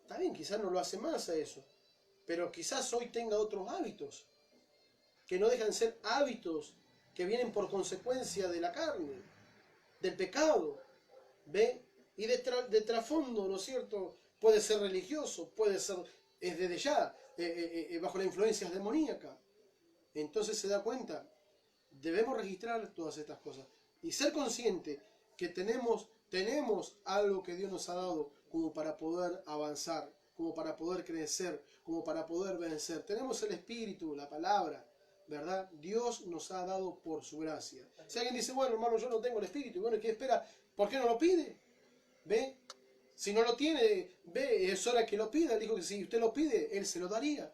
Está bien, quizás no lo hace más a eso. Pero quizás hoy tenga otros hábitos, que no dejan de ser hábitos que vienen por consecuencia de la carne, del pecado, ¿ve? Y de trasfondo, ¿no es cierto? Puede ser religioso, puede ser, desde ya, bajo las influencias demoníacas. Entonces se da cuenta, debemos registrar todas estas cosas y ser consciente que tenemos algo que Dios nos ha dado como para poder avanzar, como para poder crecer, como para poder vencer. Tenemos el Espíritu, la palabra, ¿verdad? Dios nos ha dado por su gracia. Si alguien dice, bueno, hermano, yo no tengo el Espíritu, bueno, ¿qué espera? ¿Por qué no lo pide? ¿Ve? Si no lo tiene, ve, es hora que lo pida. Él dijo que si usted lo pide, Él se lo daría.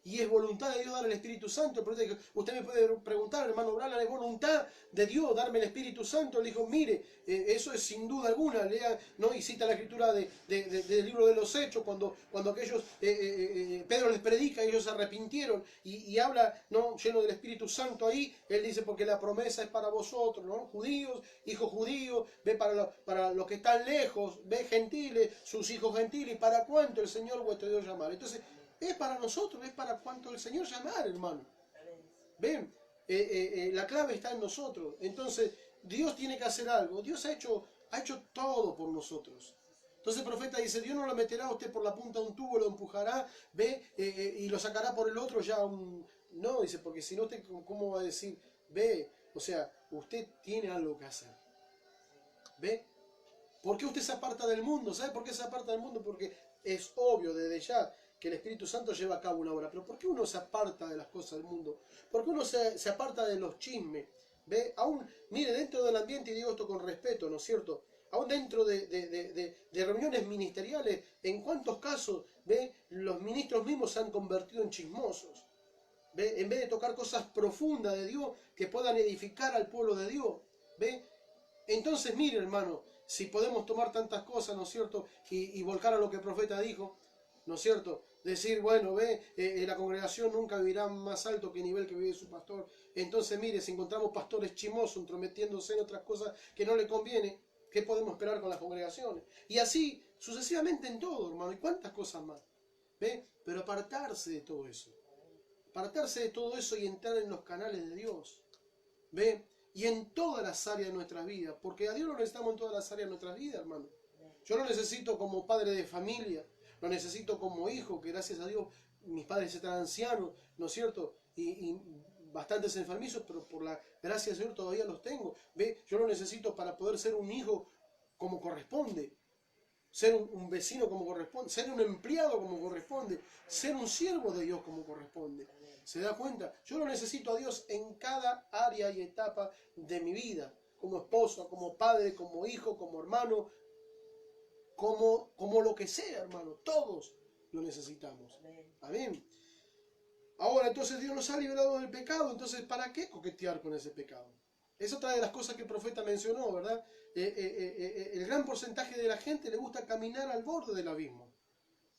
Y es voluntad de Dios dar el Espíritu Santo. Por eso usted me puede preguntar, hermano Brana, ¿es voluntad de Dios darme el Espíritu Santo? Él dijo, mire, eso es sin duda alguna. Lea, ¿no? Y cita la escritura del libro de los Hechos, cuando aquellos, Pedro les predica, ellos se arrepintieron, y habla, ¿no? Lleno del Espíritu Santo ahí. Él dice, porque la promesa es para vosotros, ¿no? Judíos, hijos judíos, ve para los que están lejos, ve gentiles, sus hijos gentiles, y para cuánto el Señor vuestro Dios llamar. Entonces, es para nosotros, es para cuanto el Señor llamar, hermano. Ven, la clave está en nosotros. Entonces, Dios tiene que hacer algo. Dios ha hecho todo por nosotros. Entonces el profeta dice, Dios no lo meterá a usted por la punta de un tubo, lo empujará, ve, y lo sacará por el otro ya No, dice, porque si no usted, ¿cómo va a decir? Ve, o sea, usted tiene algo que hacer. ¿Ve? ¿Por qué usted se aparta del mundo? ¿Sabe por qué se aparta del mundo? Porque es obvio desde ya que el Espíritu Santo lleva a cabo una obra. Pero ¿por qué uno se aparta de las cosas del mundo? ¿Por qué uno se aparta de los chismes? ¿Ve? Aún, mire, dentro del ambiente, y digo esto con respeto, ¿no es cierto? Aún dentro de reuniones ministeriales, ¿en cuántos casos, ve, los ministros mismos se han convertido en chismosos? ¿Ve? En vez de tocar cosas profundas de Dios que puedan edificar al pueblo de Dios. ¿Ve? Entonces, mire, hermano, si podemos tomar tantas cosas, ¿no es cierto? Y volcar a lo que el profeta dijo, ¿no es cierto? Decir, bueno, ve, la congregación nunca vivirá más alto que el nivel que vive su pastor. Entonces, mire, si encontramos pastores chimosos entrometiéndose en otras cosas que no le conviene, ¿qué podemos esperar con las congregaciones? Y así, sucesivamente en todo, hermano. ¿Y cuántas cosas más? ¿Ve? Pero apartarse de todo eso. Apartarse de todo eso y entrar en los canales de Dios. ¿Ve? Y en todas las áreas de nuestra vida. Porque a Dios lo necesitamos en todas las áreas de nuestra vida, hermano. Yo lo necesito como padre de familia. Lo necesito como hijo, que gracias a Dios mis padres están ancianos, ¿no es cierto? Y bastantes enfermizos, pero por la gracia del Señor todavía los tengo. ¿Ve? Yo lo necesito para poder ser un hijo como corresponde. Ser un vecino como corresponde. Ser un empleado como corresponde. Ser un siervo de Dios como corresponde. ¿Se da cuenta? Yo lo necesito a Dios en cada área y etapa de mi vida. Como esposo, como padre, como hijo, como hermano, como lo que sea, hermano. Todos lo necesitamos. Amén. Ahora, entonces Dios nos ha liberado del pecado. Entonces, ¿para qué coquetear con ese pecado? Es otra de las cosas que el profeta mencionó, ¿verdad? El gran porcentaje de la gente le gusta caminar al borde del abismo.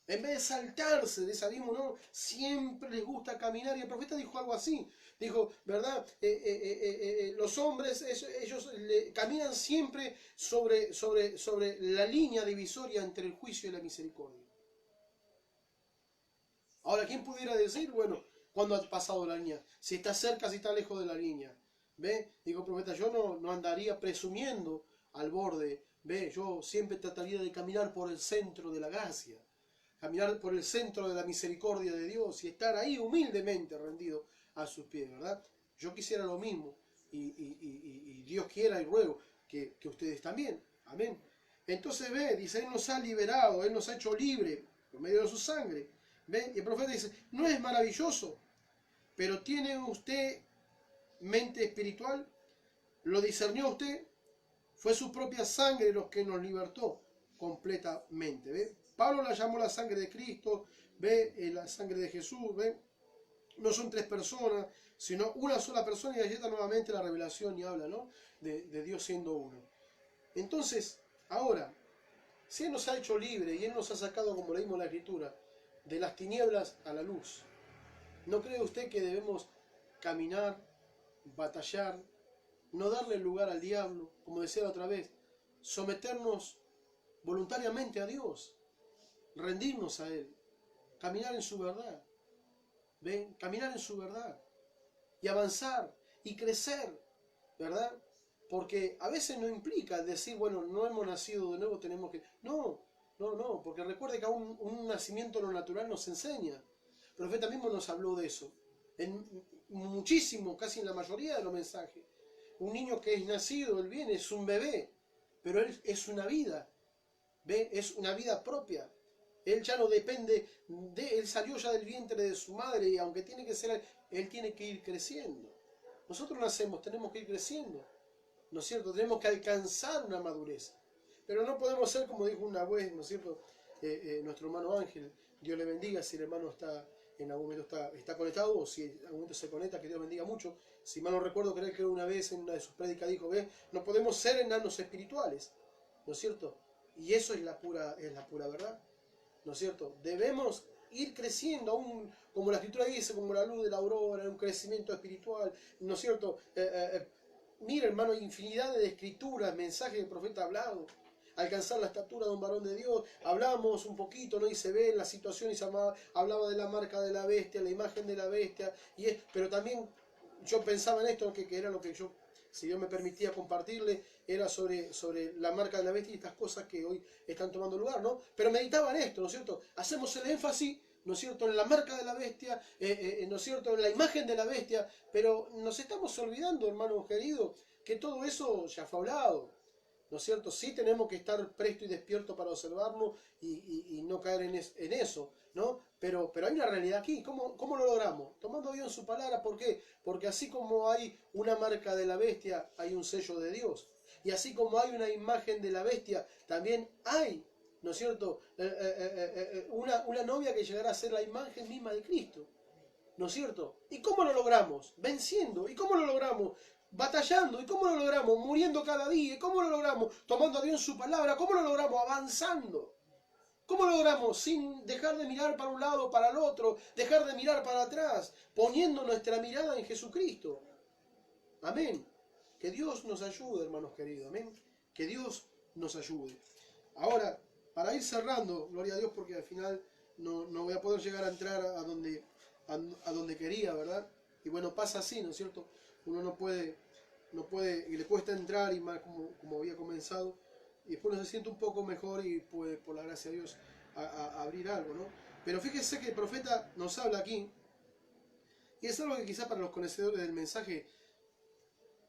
En vez de saltarse de ese abismo, no, siempre les gusta caminar. Y el profeta dijo algo así. Dijo, ¿verdad? Los hombres, ellos caminan siempre sobre la línea divisoria entre el juicio y la misericordia. Ahora, ¿quién pudiera decir, bueno, cuándo ha pasado la línea? Si está cerca, si está lejos de la línea. ¿Ve? Dijo el profeta, yo no andaría presumiendo al borde. ¿Ve? Yo siempre trataría de caminar por el centro de la gracia. Caminar por el centro de la misericordia de Dios y estar ahí humildemente rendido a sus pies, ¿verdad? Yo quisiera lo mismo y Dios quiera y ruego que ustedes también. Amén. Entonces ve, dice, Él nos ha liberado, Él nos ha hecho libre por medio de su sangre. ¿Ve? Y el profeta dice, no es maravilloso, pero ¿tiene usted mente espiritual? ¿Lo discernió usted? Fue su propia sangre los que nos libertó completamente. ¿Ve? Pablo la llamó la sangre de Cristo, ve, la sangre de Jesús, ve. No son tres personas, sino una sola persona, y allí está nuevamente la revelación y habla, ¿no? de Dios siendo uno. Entonces, ahora, si Él nos ha hecho libre y Él nos ha sacado, como leímos en la Escritura, de las tinieblas a la luz, ¿no cree usted que debemos caminar, batallar, no darle lugar al diablo, como decía la otra vez, someternos voluntariamente a Dios, rendirnos a Él, caminar en su verdad, ¿ven? Caminar en su verdad y avanzar y crecer, ¿verdad? Porque a veces no implica decir, bueno, no hemos nacido de nuevo, tenemos que... No, porque recuerde que aún un nacimiento en lo natural nos enseña. El profeta mismo nos habló de eso, en muchísimo, casi en la mayoría de los mensajes. Un niño que es nacido, él viene, es un bebé, pero él es una vida, ¿ve? Es una vida propia. Él ya no depende él salió ya del vientre de su madre y aunque tiene que ser, él tiene que ir creciendo. Nosotros nacemos, tenemos que ir creciendo, ¿no es cierto? Tenemos que alcanzar una madurez. Pero no podemos ser como dijo una vez, ¿no es cierto? Nuestro hermano Ángel, Dios le bendiga si el hermano está en algún momento está conectado, o si en algún momento se conecta, que Dios bendiga mucho. Si mal no recuerdo, creo que una vez en una de sus prédicas dijo, ve, no podemos ser enanos espirituales, ¿no es cierto? Y eso es la pura verdad, ¿no es cierto? Debemos ir creciendo, aún como la escritura dice, como la luz de la aurora, un crecimiento espiritual, ¿no es cierto? Mira, hermano, infinidad de escrituras, mensajes del profeta hablado. Alcanzar la estatura de un varón de Dios. Hablamos un poquito, ¿no? Y se ve en la situación, y se hablaba de la marca de la bestia, la imagen de la bestia. Pero también yo pensaba en esto, que era lo que yo, si Dios me permitía compartirle, era sobre la marca de la bestia y estas cosas que hoy están tomando lugar, ¿no? Pero meditaba en esto, ¿no es cierto? Hacemos el énfasis, ¿no es cierto?, en la marca de la bestia, ¿no es cierto?, en la imagen de la bestia, pero nos estamos olvidando, hermanos queridos, que todo eso ya fue hablado, ¿no es cierto? Sí tenemos que estar presto y despierto para observarnos y no caer en eso, ¿no? Pero hay una realidad aquí. ¿Cómo lo logramos? Tomando bien su palabra. ¿Por qué? Porque así como hay una marca de la bestia, hay un sello de Dios. Y así como hay una imagen de la bestia, también hay, ¿no es cierto?, una novia que llegará a ser la imagen misma de Cristo, ¿no es cierto? ¿Y cómo lo logramos? Venciendo. ¿Y cómo lo logramos? Batallando. ¿Y cómo lo logramos? Muriendo cada día. ¿Y cómo lo logramos? Tomando a Dios en su palabra. ¿Cómo lo logramos? Avanzando. ¿Cómo lo logramos? Sin dejar de mirar para un lado o para el otro, dejar de mirar para atrás, poniendo nuestra mirada en Jesucristo. Amén. Que Dios nos ayude, hermanos queridos. Amén. Que Dios nos ayude. Ahora, para ir cerrando, gloria a Dios, porque al final no voy a poder llegar a entrar a donde quería, ¿verdad? Y bueno, pasa así, ¿no es cierto? Uno no puede, y le cuesta entrar, y más como había comenzado, y después uno se siente un poco mejor y puede, por la gracia de Dios, a abrir algo, ¿no? Pero fíjese que el profeta nos habla aquí, y es algo que quizás para los conocedores del mensaje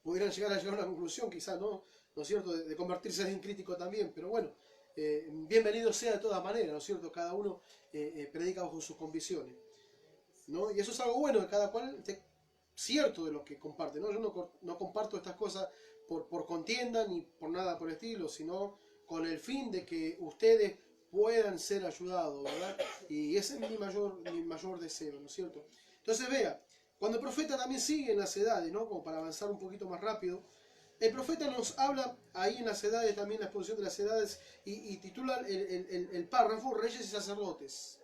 pudieran llegar a una conclusión, quizás, ¿no? ¿No es cierto? De convertirse en crítico también, pero bueno, bienvenido sea de todas maneras, ¿no es cierto? Cada uno predica bajo sus convicciones, ¿no? Y eso es algo bueno, de cada cual cierto de lo que comparte, ¿no? Yo no comparto estas cosas por contienda ni por nada por el estilo, sino con el fin de que ustedes puedan ser ayudados, ¿verdad? Y ese es mi mayor deseo, ¿no es cierto? Entonces vea, cuando el profeta también sigue en las edades, ¿no? Como para avanzar un poquito más rápido, el profeta nos habla ahí en las edades, también la exposición de las edades, y titula el párrafo Reyes y Sacerdotes.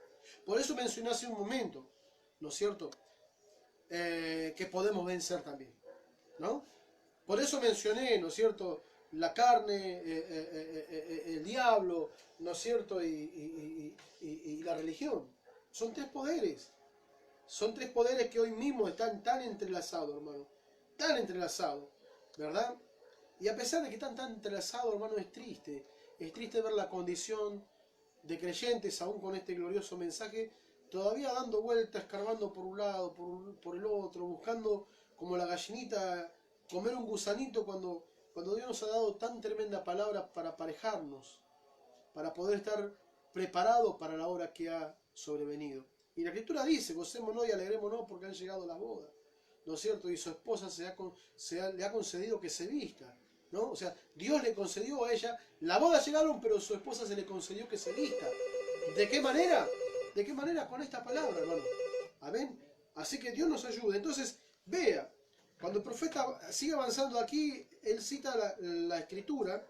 Por eso mencioné hace un momento, ¿no es cierto?, que podemos vencer también, ¿no? Por eso mencioné, ¿no es cierto?, la carne, el diablo, ¿no es cierto?, y la religión. Son tres poderes. Son tres poderes que hoy mismo están tan entrelazados, hermano. Tan entrelazados, ¿verdad? Y a pesar de que están tan entrelazados, hermano, es triste. Es triste ver la condición de creyentes, aún con este glorioso mensaje, todavía dando vueltas, escarbando por un lado, por el otro, buscando como la gallinita comer un gusanito cuando Dios nos ha dado tan tremenda palabra para aparejarnos, para poder estar preparados para la hora que ha sobrevenido. Y la Escritura dice, gocémonos y alegrémonos porque han llegado las bodas, ¿no es cierto? Y su esposa le ha concedido que se vista, ¿no? O sea, Dios le concedió a ella, la boda llegaron, pero su esposa se le concedió que se vista. ¿De qué manera? ¿De qué manera? Con esta palabra, hermano. Amén. Así que Dios nos ayude. Entonces, vea, cuando el profeta sigue avanzando aquí, él cita la Escritura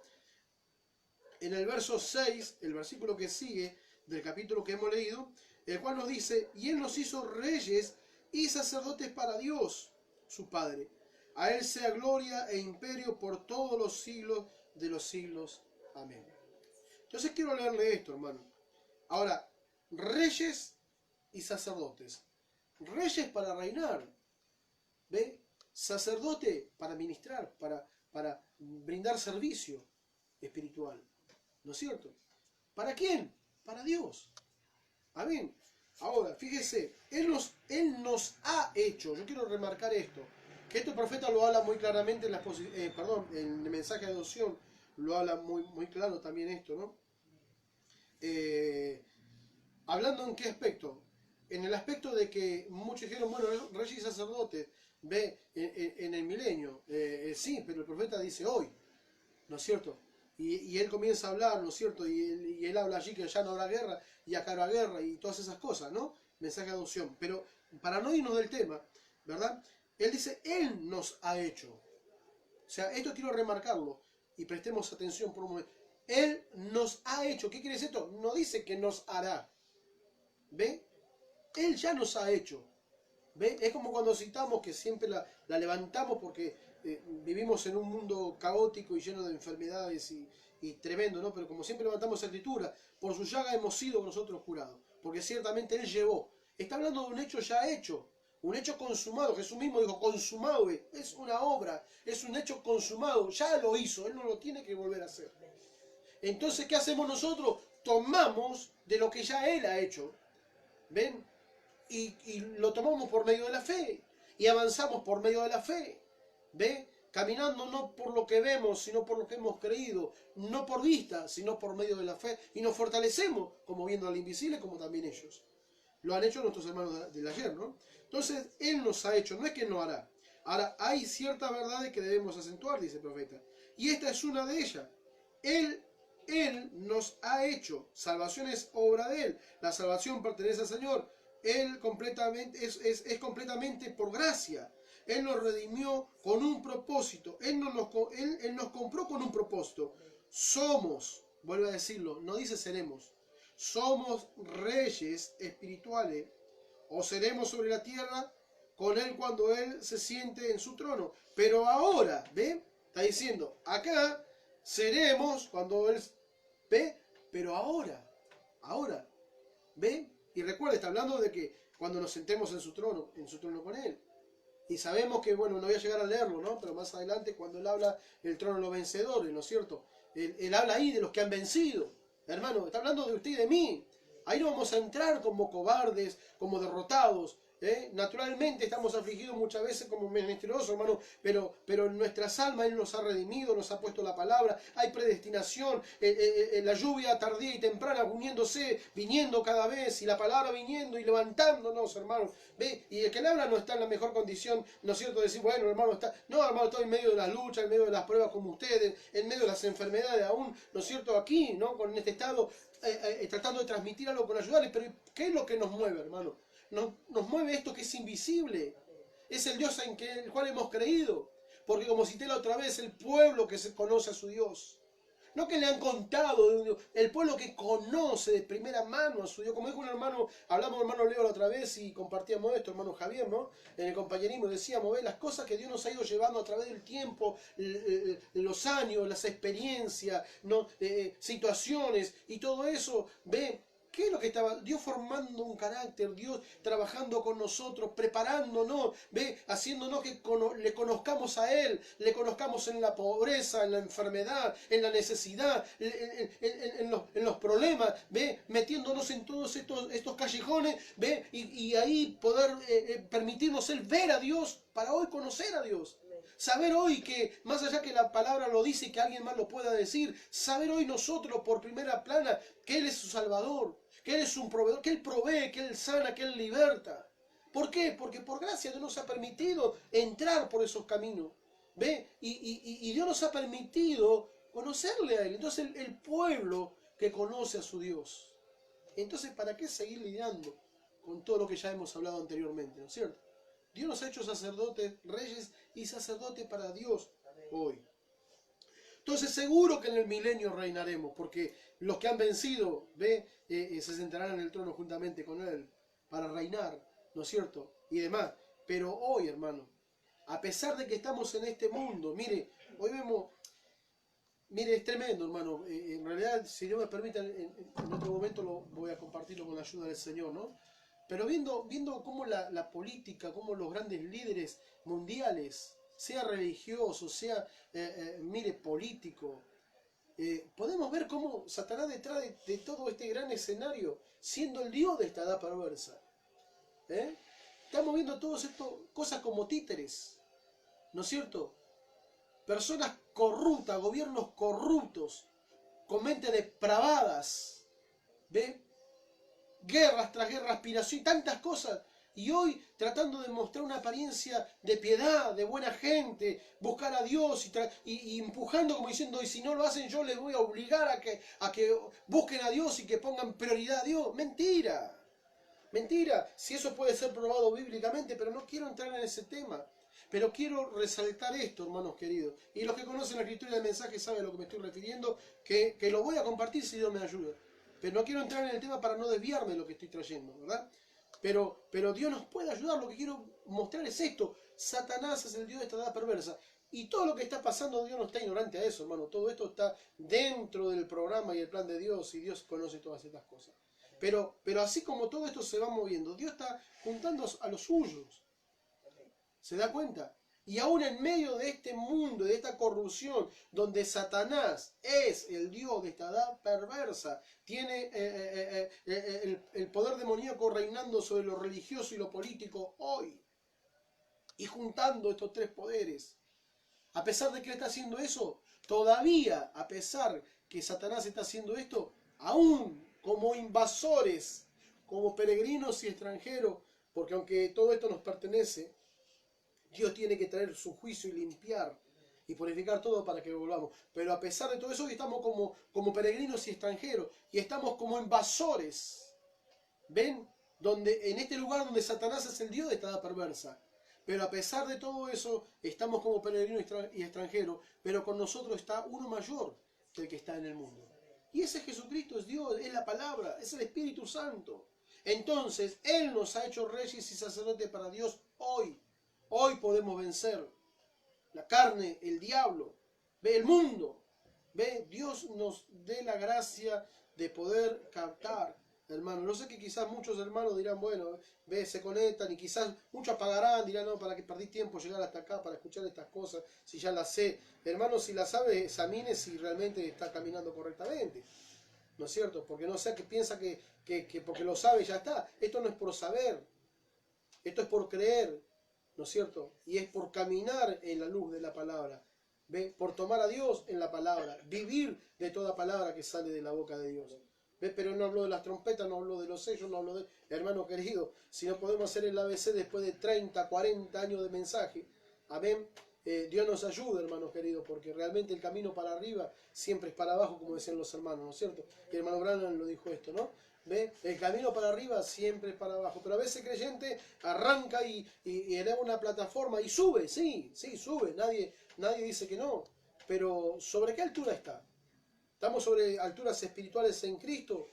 en el verso 6, el versículo que sigue del capítulo que hemos leído, el cual nos dice, y él nos hizo reyes y sacerdotes para Dios, su Padre. A él sea gloria e imperio por todos los siglos de los siglos. Amén. Entonces quiero leerle esto, hermano. Ahora, reyes y sacerdotes. Reyes para reinar. ¿Ve? Sacerdote para ministrar, para brindar servicio espiritual. ¿No es cierto? ¿Para quién? Para Dios. Amén. Ahora, fíjese, Él nos ha hecho, yo quiero remarcar esto, que este profeta lo habla muy claramente en en el mensaje de adopción, lo habla muy claro también esto, ¿no? Hablando en qué aspecto, en el aspecto de que muchos dijeron, bueno, reyes y sacerdotes, ve, en el milenio, sí, pero el profeta dice hoy, ¿no es cierto? y él comienza a hablar, ¿no es cierto? Y él habla allí que ya no habrá guerra, y acá habrá guerra, y todas esas cosas, ¿no? Mensaje de adopción. Pero para no irnos del tema, ¿verdad? Él dice, Él nos ha hecho. O sea, esto quiero remarcarlo, y prestemos atención por un momento. Él nos ha hecho. ¿Qué quiere decir esto? No dice que nos hará. ¿Ve? Él ya nos ha hecho. ¿Ve? Es como cuando citamos que siempre la levantamos porque vivimos en un mundo caótico y lleno de enfermedades y tremendo, ¿no? Pero como siempre levantamos esa escritura, por su llaga hemos sido nosotros curados. Porque ciertamente Él llevó. Está hablando de un hecho ya hecho. Un hecho consumado. Jesús mismo dijo, consumado es una obra. Es un hecho consumado. Ya lo hizo. Él no lo tiene que volver a hacer. Entonces, ¿qué hacemos nosotros? Tomamos de lo que ya Él ha hecho. ¿Ven? Y lo tomamos por medio de la fe. Y avanzamos por medio de la fe. ¿Ve? Caminando no por lo que vemos, sino por lo que hemos creído. No por vista, sino por medio de la fe. Y nos fortalecemos, como viendo al invisible, como también ellos. Lo han hecho nuestros hermanos del ayer, ¿no? Entonces, Él nos ha hecho, no es que no hará. Ahora, hay ciertas verdades que debemos acentuar, dice el profeta. Y esta es una de ellas. Él nos ha hecho. Salvación es obra de Él. La salvación pertenece al Señor. Él completamente es completamente por gracia. Él nos redimió con un propósito. Él nos compró con un propósito. Somos, vuelve a decirlo, no dice seremos. Somos reyes espirituales. O seremos sobre la tierra con Él cuando Él se siente en su trono. Pero ahora, ¿ve? Está diciendo, acá seremos cuando Él ve, pero ahora, ¿ve? Y recuerda, está hablando de que cuando nos sentemos en su trono con Él. Y sabemos que, bueno, no voy a llegar a leerlo, ¿no? Pero más adelante, cuando Él habla del trono de los vencedores, ¿no es cierto? Él habla ahí de los que han vencido. Hermano, está hablando de usted y de mí. Ahí no vamos a entrar como cobardes, como derrotados. Naturalmente estamos afligidos muchas veces como menesterosos, hermano, pero en nuestras almas Él nos ha redimido, nos ha puesto la palabra, hay predestinación, la lluvia tardía y temprana viniendo cada vez, y la palabra viniendo y levantándonos, hermano. ¿Ve? Y el que le habla no está en la mejor condición, ¿no es cierto? Decir, bueno, hermano, no, hermano, estoy en medio de las luchas, en medio de las pruebas como ustedes, en medio de las enfermedades aún, ¿no es cierto? Aquí, ¿no? Con este estado, tratando de transmitir algo con ayudarles, pero ¿qué es lo que nos mueve, hermano? Nos mueve esto que es invisible. Es el Dios en el cual hemos creído. Porque como cité la otra vez, el pueblo que se conoce a su Dios. No que le han contado de un Dios, el pueblo que conoce de primera mano a su Dios. Como dijo un hermano, hablamos hermano Leo la otra vez y compartíamos esto, hermano Javier, ¿no? En el compañerismo decíamos, las cosas que Dios nos ha ido llevando a través del tiempo, los años, las experiencias, ¿no? Situaciones y todo eso, ve. ¿Qué es lo que estaba? Dios formando un carácter, Dios trabajando con nosotros, preparándonos, ¿ve? Haciéndonos que le conozcamos a Él, le conozcamos en la pobreza, en la enfermedad, en la necesidad, en los problemas, ¿ve? Metiéndonos en todos estos callejones, ¿ve? Y ahí poder permitirnos el ver a Dios para hoy conocer a Dios. Saber hoy que, más allá que la palabra lo dice y que alguien más lo pueda decir, saber hoy nosotros por primera plana que Él es su Salvador, que Él es un proveedor, que Él provee, que Él sana, que Él liberta. ¿Por qué? Porque por gracia Dios nos ha permitido entrar por esos caminos. ¿Ve? Y Dios nos ha permitido conocerle a Él. Entonces el pueblo que conoce a su Dios. Entonces, ¿para qué seguir lidiando con todo lo que ya hemos hablado anteriormente? ¿No es cierto? Dios nos ha hecho sacerdotes, reyes y sacerdotes para Dios hoy. Entonces seguro que en el milenio reinaremos, porque los que han vencido, se sentarán en el trono juntamente con Él para reinar, ¿no es cierto? Y demás. Pero hoy, hermano, a pesar de que estamos en este mundo, mire, hoy vemos, mire, es tremendo, hermano. En realidad, si Dios me permite, en otro momento voy a compartirlo con la ayuda del Señor, ¿no? Pero viendo cómo la política, cómo los grandes líderes mundiales, sea religioso, sea, mire, político, podemos ver cómo Satanás detrás de todo este gran escenario, siendo el Dios de esta edad perversa. Estamos viendo todas estas cosas como títeres, ¿no es cierto? Personas corruptas, gobiernos corruptos, con mentes depravadas, ¿ve? Guerras tras guerras, aspiración y tantas cosas. Y hoy tratando de mostrar una apariencia de piedad, de buena gente, buscar a Dios y empujando como diciendo, y si no lo hacen yo les voy a obligar a que busquen a Dios y que pongan prioridad a Dios. Mentira. Mentira, si eso puede ser probado bíblicamente, pero no quiero entrar en ese tema. Pero quiero resaltar esto, hermanos queridos. Y los que conocen la escritura del mensaje saben a lo que me estoy refiriendo, que lo voy a compartir si Dios me ayuda. Pero no quiero entrar en el tema para no desviarme de lo que estoy trayendo, ¿verdad? Pero Dios nos puede ayudar. Lo que quiero mostrar es esto. Satanás es el Dios de esta edad perversa. Y todo lo que está pasando, Dios no está ignorante a eso, hermano. Todo esto está dentro del programa y el plan de Dios, y Dios conoce todas estas cosas. Pero así como todo esto se va moviendo, Dios está juntando a los suyos. ¿Se da cuenta? Y aún en medio de este mundo, de esta corrupción, donde Satanás es el Dios de esta edad perversa, tiene el poder demoníaco reinando sobre lo religioso y lo político hoy, y juntando estos tres poderes. A pesar de que él está haciendo eso, todavía, a pesar que Satanás está haciendo esto, aún como invasores, como peregrinos y extranjeros, porque aunque todo esto nos pertenece, Dios tiene que traer su juicio y limpiar y purificar todo para que volvamos. Pero a pesar de todo eso, hoy estamos como peregrinos y extranjeros, y estamos como invasores. ¿Ven? En este lugar donde Satanás es el Dios de esta edad perversa. Pero a pesar de todo eso, estamos como peregrinos y extranjeros, pero con nosotros está uno mayor del que está en el mundo. Y ese Jesucristo es Dios, es la palabra, es el Espíritu Santo. Entonces, Él nos ha hecho reyes y sacerdotes para Dios hoy. Hoy podemos vencer la carne, el diablo, ve el mundo. Ve, Dios nos dé la gracia de poder captar, hermano. No sé que quizás muchos hermanos dirán, bueno, ve, se conectan y quizás muchos apagarán, dirán, no, para que perdí tiempo llegar hasta acá para escuchar estas cosas, si ya las sé. Hermano, si las sabe, examine si realmente está caminando correctamente. ¿No es cierto? Porque no sea que piensa que porque lo sabe ya está. Esto no es por saber, esto es por creer, ¿no es cierto? Y es por caminar en la luz de la palabra. ¿Ve? Por tomar a Dios en la palabra, vivir de toda palabra que sale de la boca de Dios. ¿Ve? Pero no hablo de las trompetas, no hablo de los sellos, no hablo de... Hermano querido, si no podemos hacer el ABC después de 30, 40 años de mensaje, amén, Dios nos ayuda, hermano querido, porque realmente el camino para arriba siempre es para abajo, como decían los hermanos, ¿no es cierto? Y el hermano Branham lo dijo esto, ¿no? ¿Ve? El camino para arriba siempre es para abajo, pero a veces el creyente arranca y eleva una plataforma y sube, sí, sube, nadie dice que no, pero ¿sobre qué altura está? ¿Estamos sobre alturas espirituales en Cristo?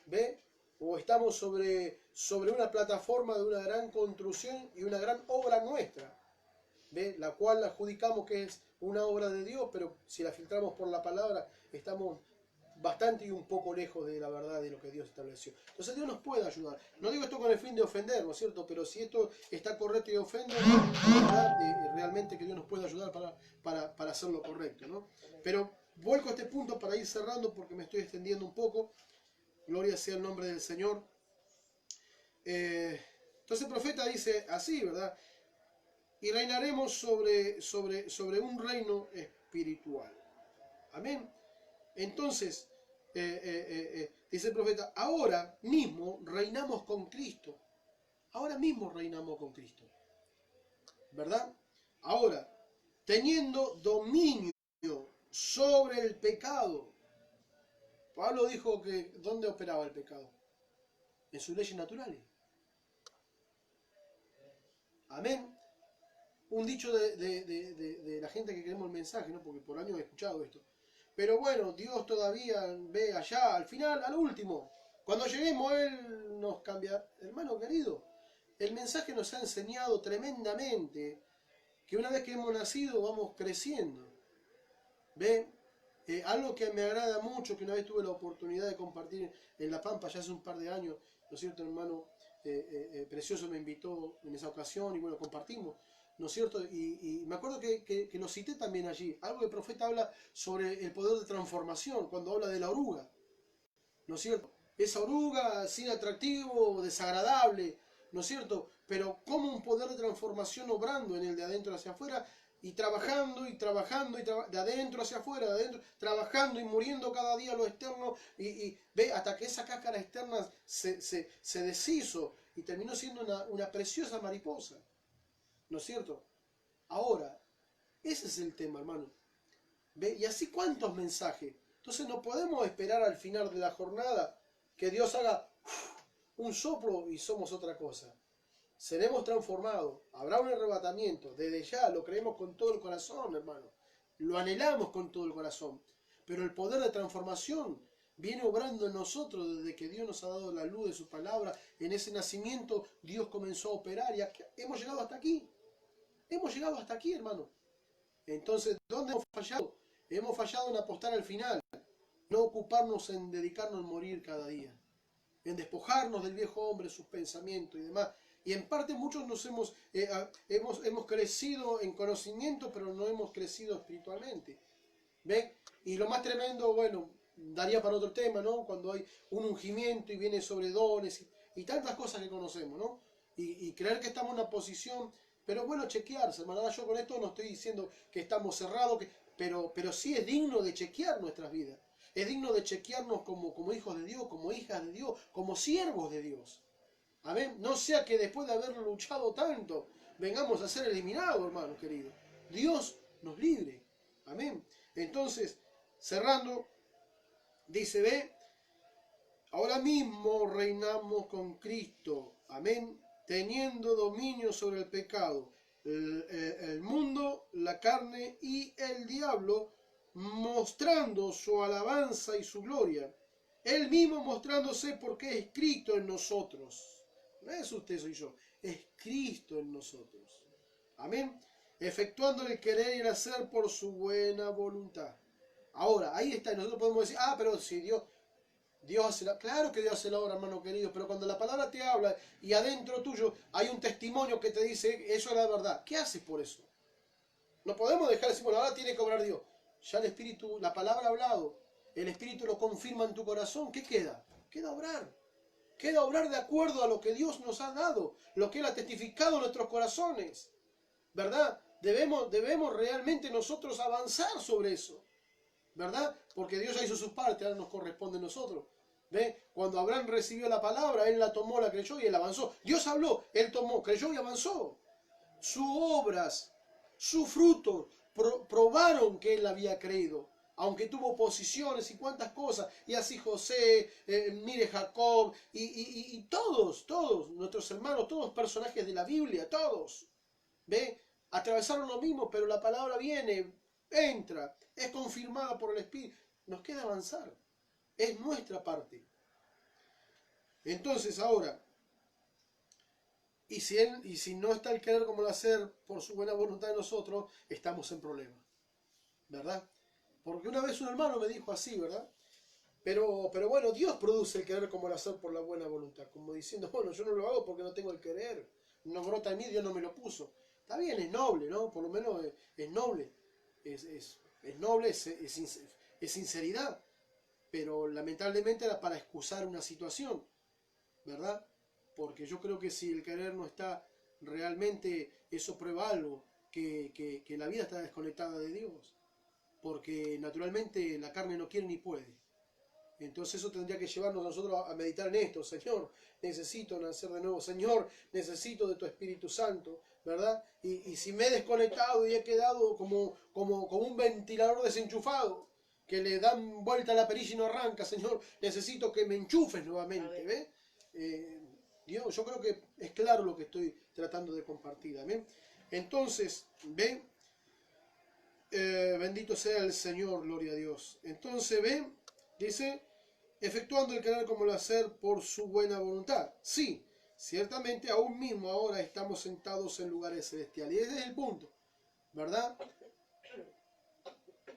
¿Ve? ¿O estamos sobre una plataforma de una gran construcción y una gran obra nuestra? ¿Ve? La cual adjudicamos que es una obra de Dios, pero si la filtramos por la palabra, estamos bastante y un poco lejos de la verdad de lo que Dios estableció. Entonces Dios nos puede ayudar. No digo esto con el fin de ofender, ¿no es cierto? Pero si esto está correcto y ofende, realmente que Dios nos puede ayudar para hacer lo correcto, ¿no? Pero vuelco a este punto para ir cerrando porque me estoy extendiendo un poco. Gloria sea el nombre del Señor. Entonces el profeta dice así, ¿verdad? Y reinaremos sobre un reino espiritual. Amén. Entonces, dice el profeta, ahora mismo reinamos con Cristo. Ahora mismo reinamos con Cristo. ¿Verdad? Ahora, teniendo dominio sobre el pecado. Pablo dijo que ¿dónde operaba el pecado? En sus leyes naturales. Amén. Un dicho de la gente que queremos el mensaje, ¿no? Porque por años he escuchado esto. Pero bueno, Dios todavía ve allá, al final, al último. Cuando lleguemos, Él nos cambia. Hermano querido, el mensaje nos ha enseñado tremendamente que una vez que hemos nacido, vamos creciendo. ¿Ve? Algo que me agrada mucho, que una vez tuve la oportunidad de compartir en La Pampa, ya hace un par de años, ¿no es cierto, hermano? Precioso me invitó en esa ocasión y bueno, compartimos, ¿no es cierto? Y me acuerdo que lo cité también allí. Algo que el profeta habla sobre el poder de transformación, cuando habla de la oruga, ¿no es cierto? Esa oruga sin atractivo, desagradable, ¿no es cierto? Pero como un poder de transformación obrando en el de adentro hacia afuera, y trabajando, de adentro hacia afuera, de adentro, trabajando y muriendo cada día lo externo, y ve hasta que esa cáscara externa se deshizo, y terminó siendo una preciosa mariposa. ¿No es cierto? Ahora, ese es el tema, hermano. ¿Ve? Y así cuántos mensajes. Entonces no podemos esperar al final de la jornada que Dios haga un soplo y somos otra cosa. Seremos transformados. Habrá un arrebatamiento. Desde ya lo creemos con todo el corazón, hermano. Lo anhelamos con todo el corazón. Pero el poder de transformación viene obrando en nosotros desde que Dios nos ha dado la luz de su palabra. En ese nacimiento Dios comenzó a operar y hemos llegado hasta aquí. Hemos llegado hasta aquí, hermano. Entonces, ¿dónde hemos fallado? Hemos fallado en apostar al final. No ocuparnos en dedicarnos a morir cada día. En despojarnos del viejo hombre, sus pensamientos y demás. Y en parte muchos nos hemos crecido en conocimiento, pero no hemos crecido espiritualmente. ¿Ven? Y lo más tremendo, bueno, daría para otro tema, ¿no? Cuando hay un ungimiento y viene sobre dones y tantas cosas que conocemos, ¿no? Y creer que estamos en una posición, pero bueno, chequearse, hermano. Yo con esto no estoy diciendo que estamos cerrados, pero sí es digno de chequear nuestras vidas. Es digno de chequearnos como hijos de Dios, como hijas de Dios, como siervos de Dios. Amén. No sea que después de haber luchado tanto, vengamos a ser eliminados, hermanos queridos. Dios nos libre. Amén. Entonces, cerrando, dice, ve, ahora mismo reinamos con Cristo. Amén. Teniendo dominio sobre el pecado, el mundo, la carne y el diablo, mostrando su alabanza y su gloria. Él mismo mostrándose porque es Cristo en nosotros. No es usted, soy yo. Es Cristo en nosotros. Amén. Efectuando el querer y el hacer por su buena voluntad. Ahora, ahí está. Y nosotros podemos decir, pero si Dios hace la... Claro que Dios hace la obra, hermano querido. Pero cuando la palabra te habla y adentro tuyo hay un testimonio que te dice, eso es la verdad. ¿Qué haces por eso? No podemos dejar de decir, bueno, ahora tiene que obrar Dios. Ya el Espíritu, la palabra ha hablado. El Espíritu lo confirma en tu corazón. ¿Qué queda? Queda obrar. Queda obrar de acuerdo a lo que Dios nos ha dado, lo que Él ha testificado en nuestros corazones. ¿Verdad? Debemos realmente nosotros avanzar sobre eso. ¿Verdad? Porque Dios ya hizo sus partes, ahora nos corresponde a nosotros. ¿Ve? Cuando Abraham recibió la palabra, él la tomó, la creyó y él avanzó. Dios habló, él tomó, creyó y avanzó. Sus obras, su fruto, probaron que él había creído. Aunque tuvo oposiciones y cuantas cosas, y así José, mire Jacob, y todos, nuestros hermanos, todos personajes de la Biblia, todos, ¿ve? Atravesaron lo mismo, pero la palabra viene, entra, es confirmada por el Espíritu. Nos queda avanzar, es nuestra parte. Entonces ahora, y si no está el querer como el hacer por su buena voluntad de nosotros, estamos en problemas, ¿verdad? Porque una vez un hermano me dijo así, ¿verdad? Pero bueno, Dios produce el querer como el hacer por la buena voluntad. Como diciendo, bueno, yo no lo hago porque no tengo el querer. No brota en mí, Dios no me lo puso. Está bien, es noble, ¿no? Por lo menos es noble. Es noble, es sinceridad. Pero lamentablemente era para excusar una situación, ¿verdad? Porque yo creo que si el querer no está realmente, eso prueba algo. Que la vida está desconectada de Dios. Porque naturalmente la carne no quiere ni puede. Entonces eso tendría que llevarnos a nosotros a meditar en esto. Señor, necesito nacer de nuevo. Señor, necesito de tu Espíritu Santo, ¿verdad? Y si me he desconectado y he quedado como un ventilador desenchufado, que le dan vuelta a la perilla y no arranca, Señor, necesito que me enchufes nuevamente, ¿ves? Dios, yo creo que es claro lo que estoy tratando de compartir, ¿amén? Entonces, ¿ven? Bendito sea el Señor, gloria a Dios. Entonces, ven, dice, efectuando el querer como el hacer por su buena voluntad. Sí, ciertamente aún mismo ahora estamos sentados en lugares celestiales. Y ese es el punto, ¿verdad?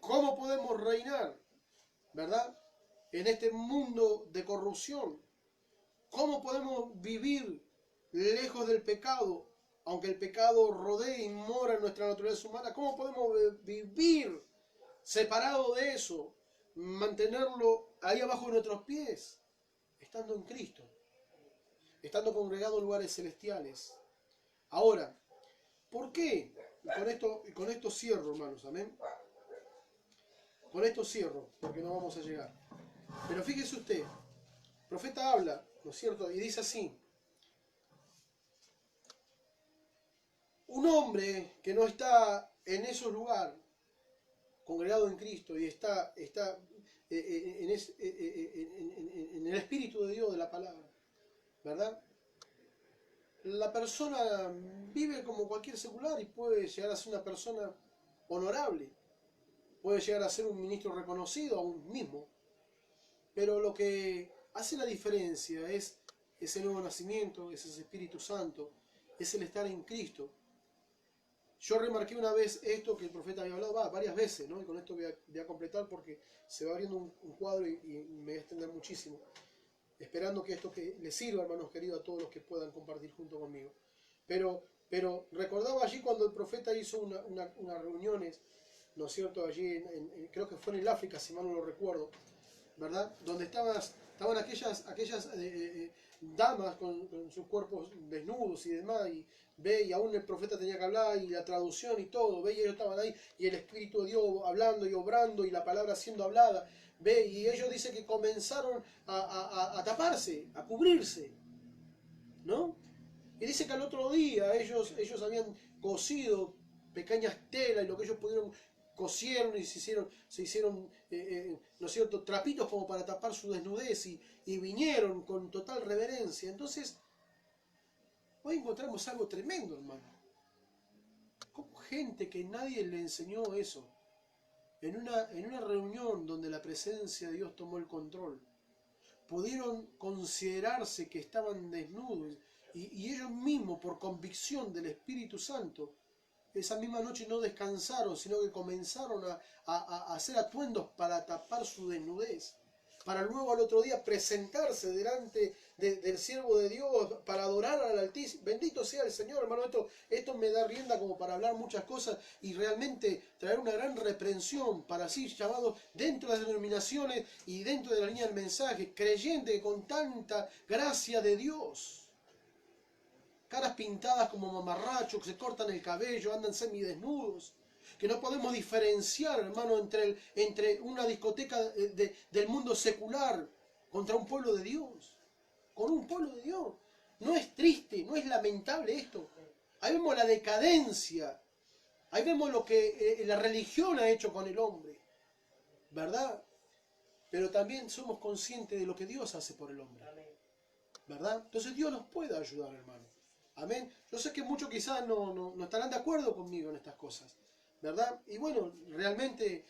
¿Cómo podemos reinar, verdad? En este mundo de corrupción. ¿Cómo podemos vivir lejos del pecado? Aunque el pecado rodee y mora en nuestra naturaleza humana, ¿cómo podemos vivir separado de eso? Mantenerlo ahí abajo de nuestros pies, estando en Cristo, estando congregados en lugares celestiales. Ahora, ¿por qué? Y con esto cierro, hermanos, amén. Con esto cierro, porque no vamos a llegar. Pero fíjese usted, el profeta habla, ¿no es cierto? Y dice así, un hombre que no está en esos lugares, congregado en Cristo, y está en el Espíritu de Dios, de la palabra, ¿verdad? La persona vive como cualquier secular y puede llegar a ser una persona honorable, puede llegar a ser un ministro reconocido aún mismo, pero lo que hace la diferencia es ese nuevo nacimiento, es ese Espíritu Santo, es el estar en Cristo. Yo remarqué una vez esto que el profeta había hablado, varias veces, ¿no? Y con esto voy a completar porque se va abriendo un cuadro y me voy a extender muchísimo, esperando que esto que les sirva, hermanos queridos, a todos los que puedan compartir junto conmigo. Pero recordaba allí cuando el profeta hizo unas reuniones, ¿no es cierto? Allí, creo que fue en el África, si mal no lo recuerdo, ¿verdad? Donde estaban aquellas damas con sus cuerpos desnudos y demás, y aún el profeta tenía que hablar, y la traducción y todo, y ellos estaban ahí, y el Espíritu de Dios hablando y obrando, y la palabra siendo hablada, y ellos dicen que comenzaron a taparse, a cubrirse, ¿no? Y dice que al otro día ellos habían cosido pequeñas telas, y lo que ellos pudieron cosieron y se hicieron ¿no es cierto?, trapitos como para tapar su desnudez, y vinieron con total reverencia. Entonces, hoy encontramos algo tremendo, hermano. Como gente que nadie le enseñó eso, en una reunión donde la presencia de Dios tomó el control, pudieron considerarse que estaban desnudos, y ellos mismos, por convicción del Espíritu Santo, esa misma noche no descansaron, sino que comenzaron a hacer atuendos para tapar su desnudez, para luego al otro día presentarse delante del siervo de Dios para adorar al Altísimo. Bendito sea el Señor, hermano. Esto me da rienda como para hablar muchas cosas y realmente traer una gran reprensión para así llamados dentro de las denominaciones y dentro de la línea del mensaje, creyentes con tanta gracia de Dios, caras pintadas como mamarrachos, que se cortan el cabello, andan semidesnudos, que no podemos diferenciar, hermano, entre una discoteca del mundo secular contra un pueblo de Dios, con un pueblo de Dios. No es triste, no es lamentable esto. Ahí vemos la decadencia, ahí vemos lo que la religión ha hecho con el hombre, ¿verdad? Pero también somos conscientes de lo que Dios hace por el hombre, ¿verdad? Entonces Dios nos puede ayudar, hermano. Amén. Yo sé que muchos quizás no estarán de acuerdo conmigo en estas cosas, ¿verdad? Y bueno, realmente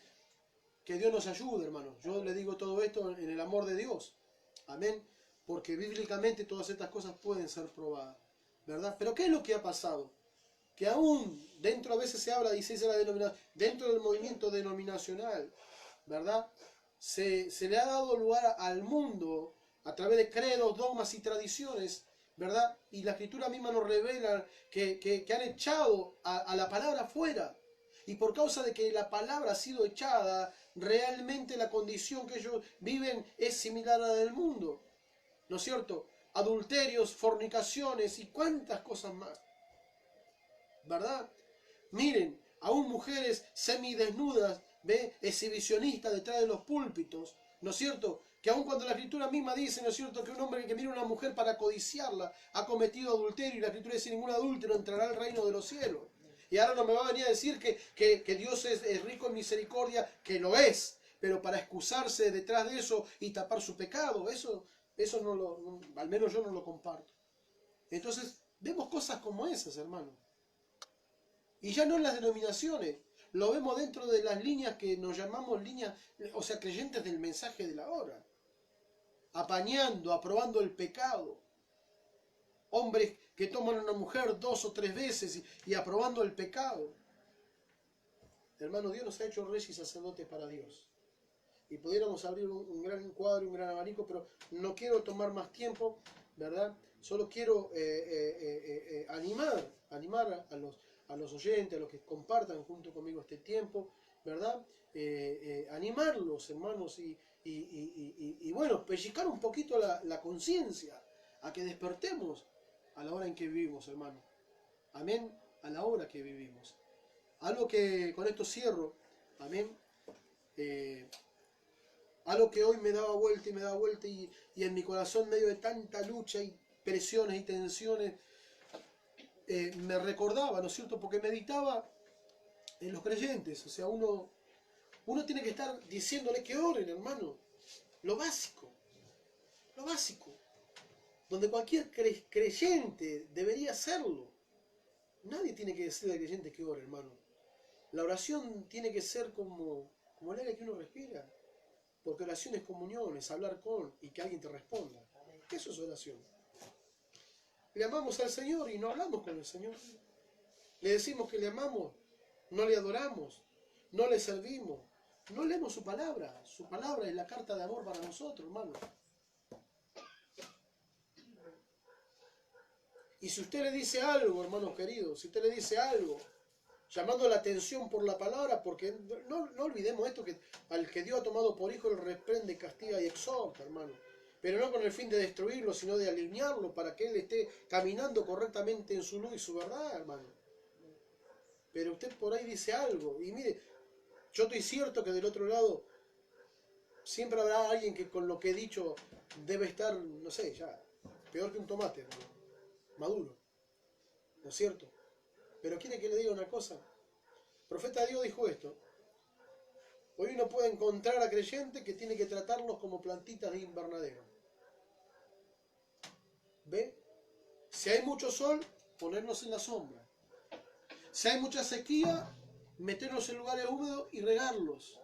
que Dios nos ayude, hermano. Yo le digo todo esto en el amor de Dios. Amén. Porque bíblicamente todas estas cosas pueden ser probadas, ¿verdad? Pero ¿qué es lo que ha pasado? Que aún dentro, a veces se habla, dice la denominación, dentro del movimiento denominacional, ¿verdad? Se le ha dado lugar al mundo a través de credos, dogmas y tradiciones, ¿verdad? Y la Escritura misma nos revela que han echado a la palabra fuera. Y por causa de que la palabra ha sido echada, realmente la condición que ellos viven es similar a la del mundo, ¿no es cierto? Adulterios, fornicaciones y cuántas cosas más, ¿verdad? Miren, aún mujeres semidesnudas, exhibicionistas detrás de los púlpitos, ¿no es cierto? Que aun cuando la Escritura misma dice, ¿no es cierto?, que un hombre que mira a una mujer para codiciarla ha cometido adulterio, y la Escritura dice: ningún adúltero entrará al reino de los cielos. Y ahora no me va a venir a decir que Dios es rico en misericordia, que lo es, pero para excusarse detrás de eso y tapar su pecado, eso al menos yo no lo comparto. Entonces, vemos cosas como esas, hermano. Y ya no en las denominaciones, lo vemos dentro de las líneas que nos llamamos líneas, o sea, creyentes del mensaje de la hora, apañando, aprobando el pecado. Hombres que toman a una mujer 2 o 3 veces y aprobando el pecado. Hermano, Dios nos ha hecho reyes y sacerdotes para Dios. Y pudiéramos abrir un gran cuadro, un gran abanico, pero no quiero tomar más tiempo, ¿verdad? Solo quiero animar a los oyentes, a los que compartan junto conmigo este tiempo, ¿verdad? Animarlos, hermanos, y bueno, pellizcar un poquito la conciencia, a que despertemos a la hora en que vivimos, hermano. Amén, a la hora que vivimos. Algo que con esto cierro, amén. Algo que hoy me daba vuelta y me daba vuelta, y en mi corazón, en medio de tanta lucha y presiones y tensiones, me recordaba, ¿no es cierto? Porque meditaba en los creyentes. O sea, uno tiene que estar diciéndole que oren, hermano. Lo básico. Lo básico. Donde cualquier creyente debería hacerlo. Nadie tiene que decirle al creyente que ore, hermano. La oración tiene que ser como el aire que uno respira. Porque oración es comunión, es hablar con y que alguien te responda. Eso es oración. Le amamos al Señor y no hablamos con el Señor. Le decimos que le amamos, no le adoramos, no le servimos, no leemos su palabra. Su palabra es la carta de amor para nosotros, hermano. Y si usted le dice algo, hermanos queridos, si usted le dice algo, llamando la atención por la palabra, porque no olvidemos esto, que al que Dios ha tomado por hijo, él reprende, castiga y exhorta, hermano. Pero no con el fin de destruirlo, sino de alinearlo para que él esté caminando correctamente en su luz y su verdad, hermano. Pero usted por ahí dice algo, y mire, yo estoy cierto que del otro lado siempre habrá alguien que con lo que he dicho debe estar, no sé, ya, peor que un tomate, hermano, maduro, ¿no es cierto? Pero quiere que le diga una cosa. El profeta de Dios dijo esto. Hoy uno puede encontrar a creyentes que tiene que tratarlos como plantitas de invernadero. ¿Ve? Si hay mucho sol, ponernos en la sombra. Si hay mucha sequía, meternos en lugares húmedos y regarlos.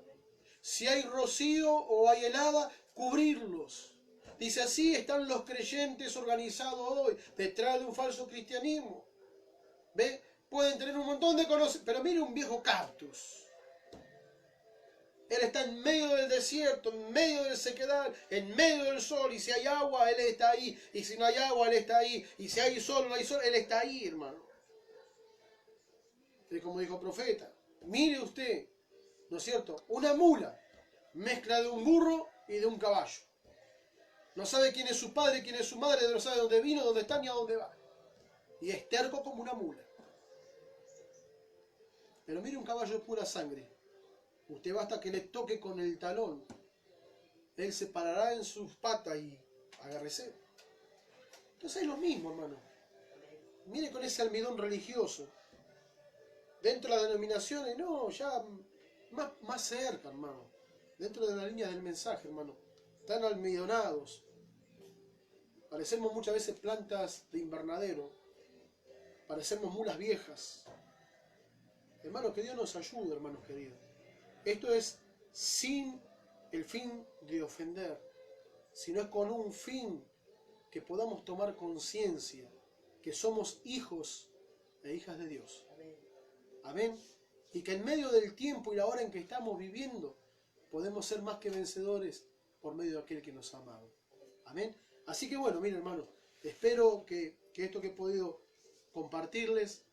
Si hay rocío o hay helada, cubrirlos. Dice, así están los creyentes organizados hoy, detrás de un falso cristianismo. ¿Ve? Pueden tener un montón de conocimientos, pero mire un viejo cactus. Él está en medio del desierto, en medio del sequedal, en medio del sol, y si hay agua, Él está ahí, y si no hay agua, Él está ahí, y si hay sol, no hay sol, Él está ahí, hermano. Es como dijo el profeta, mire usted, ¿no es cierto? Una mula, mezcla de un burro y de un caballo. No sabe quién es su padre, quién es su madre, no sabe dónde vino, dónde está, ni a dónde va. Y es terco como una mula. Pero mire un caballo de pura sangre. Usted basta que le toque con el talón. Él se parará en sus patas y agárrese. Entonces es lo mismo, hermano. Mire con ese almidón religioso. Dentro de las denominaciones, no, ya más cerca, hermano. Dentro de las líneas del mensaje, hermano. Están almidonados. Parecemos muchas veces plantas de invernadero. Parecemos mulas viejas. Hermanos, que Dios nos ayude, hermanos queridos. Esto es sin el fin de ofender, sino es con un fin que podamos tomar conciencia que somos hijos e hijas de Dios. Amén. Y que en medio del tiempo y la hora en que estamos viviendo, podemos ser más que vencedores por medio de aquel que nos ha amado. Amén. Así que bueno, miren, hermanos, espero que esto que he podido compartirles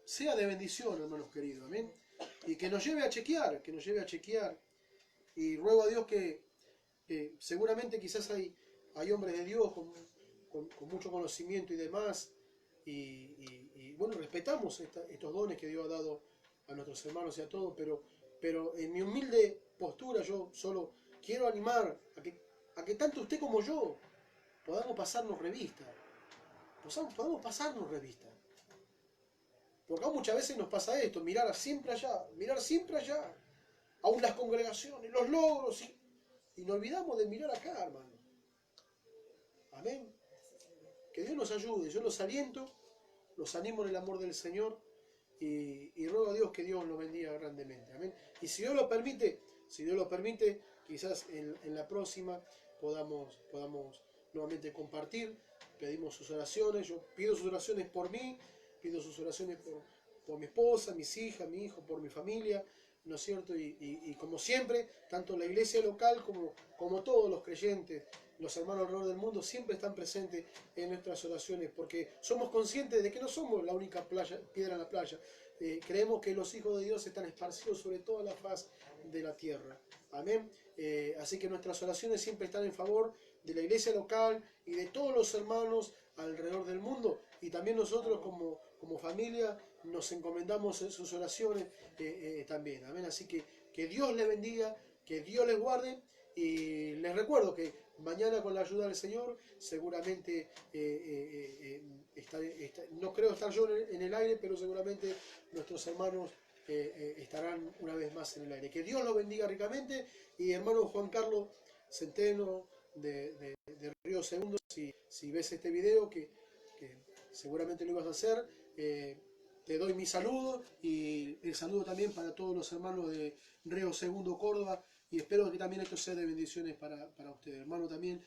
sea de bendición, hermanos queridos. Amén. Y que nos lleve a chequear, y ruego a Dios que seguramente quizás hay hombres de Dios con mucho conocimiento y demás, y bueno, respetamos estos dones que Dios ha dado a nuestros hermanos y a todos, pero en mi humilde postura yo solo quiero animar a que tanto usted como yo podamos pasarnos revista, podamos pasarnos revista. Porque muchas veces nos pasa esto, mirar siempre allá, aún las congregaciones, los logros, y nos olvidamos de mirar acá, hermano. Amén. Que Dios nos ayude, yo los aliento, los animo en el amor del Señor, y ruego a Dios que Dios los bendiga grandemente. Amén. Y si Dios lo permite, quizás en la próxima podamos nuevamente compartir, pedimos sus oraciones, yo pido sus oraciones por mí, pido sus oraciones por mi esposa, mis hijas, mi hijo, por mi familia, ¿no es cierto? Y como siempre, tanto la iglesia local como todos los creyentes, los hermanos alrededor del mundo, siempre están presentes en nuestras oraciones, porque somos conscientes de que no somos la única piedra en la playa. Creemos que los hijos de Dios están esparcidos sobre toda la faz de la tierra. Amén. Así que nuestras oraciones siempre están en favor de la iglesia local y de todos los hermanos alrededor del mundo, y también nosotros como familia nos encomendamos en sus oraciones también. Amén. Así que Dios les bendiga, que Dios les guarde, y les recuerdo que mañana con la ayuda del Señor, seguramente no creo estar yo en el aire, pero seguramente nuestros hermanos estarán una vez más en el aire. Que Dios los bendiga ricamente. Y hermano Juan Carlos Centeno de Río Segundo, si ves este video, que seguramente lo ibas a hacer, te doy mi saludo y el saludo también para todos los hermanos de Río Segundo, Córdoba, y espero que también esto sea de bendiciones para ustedes. Hermano también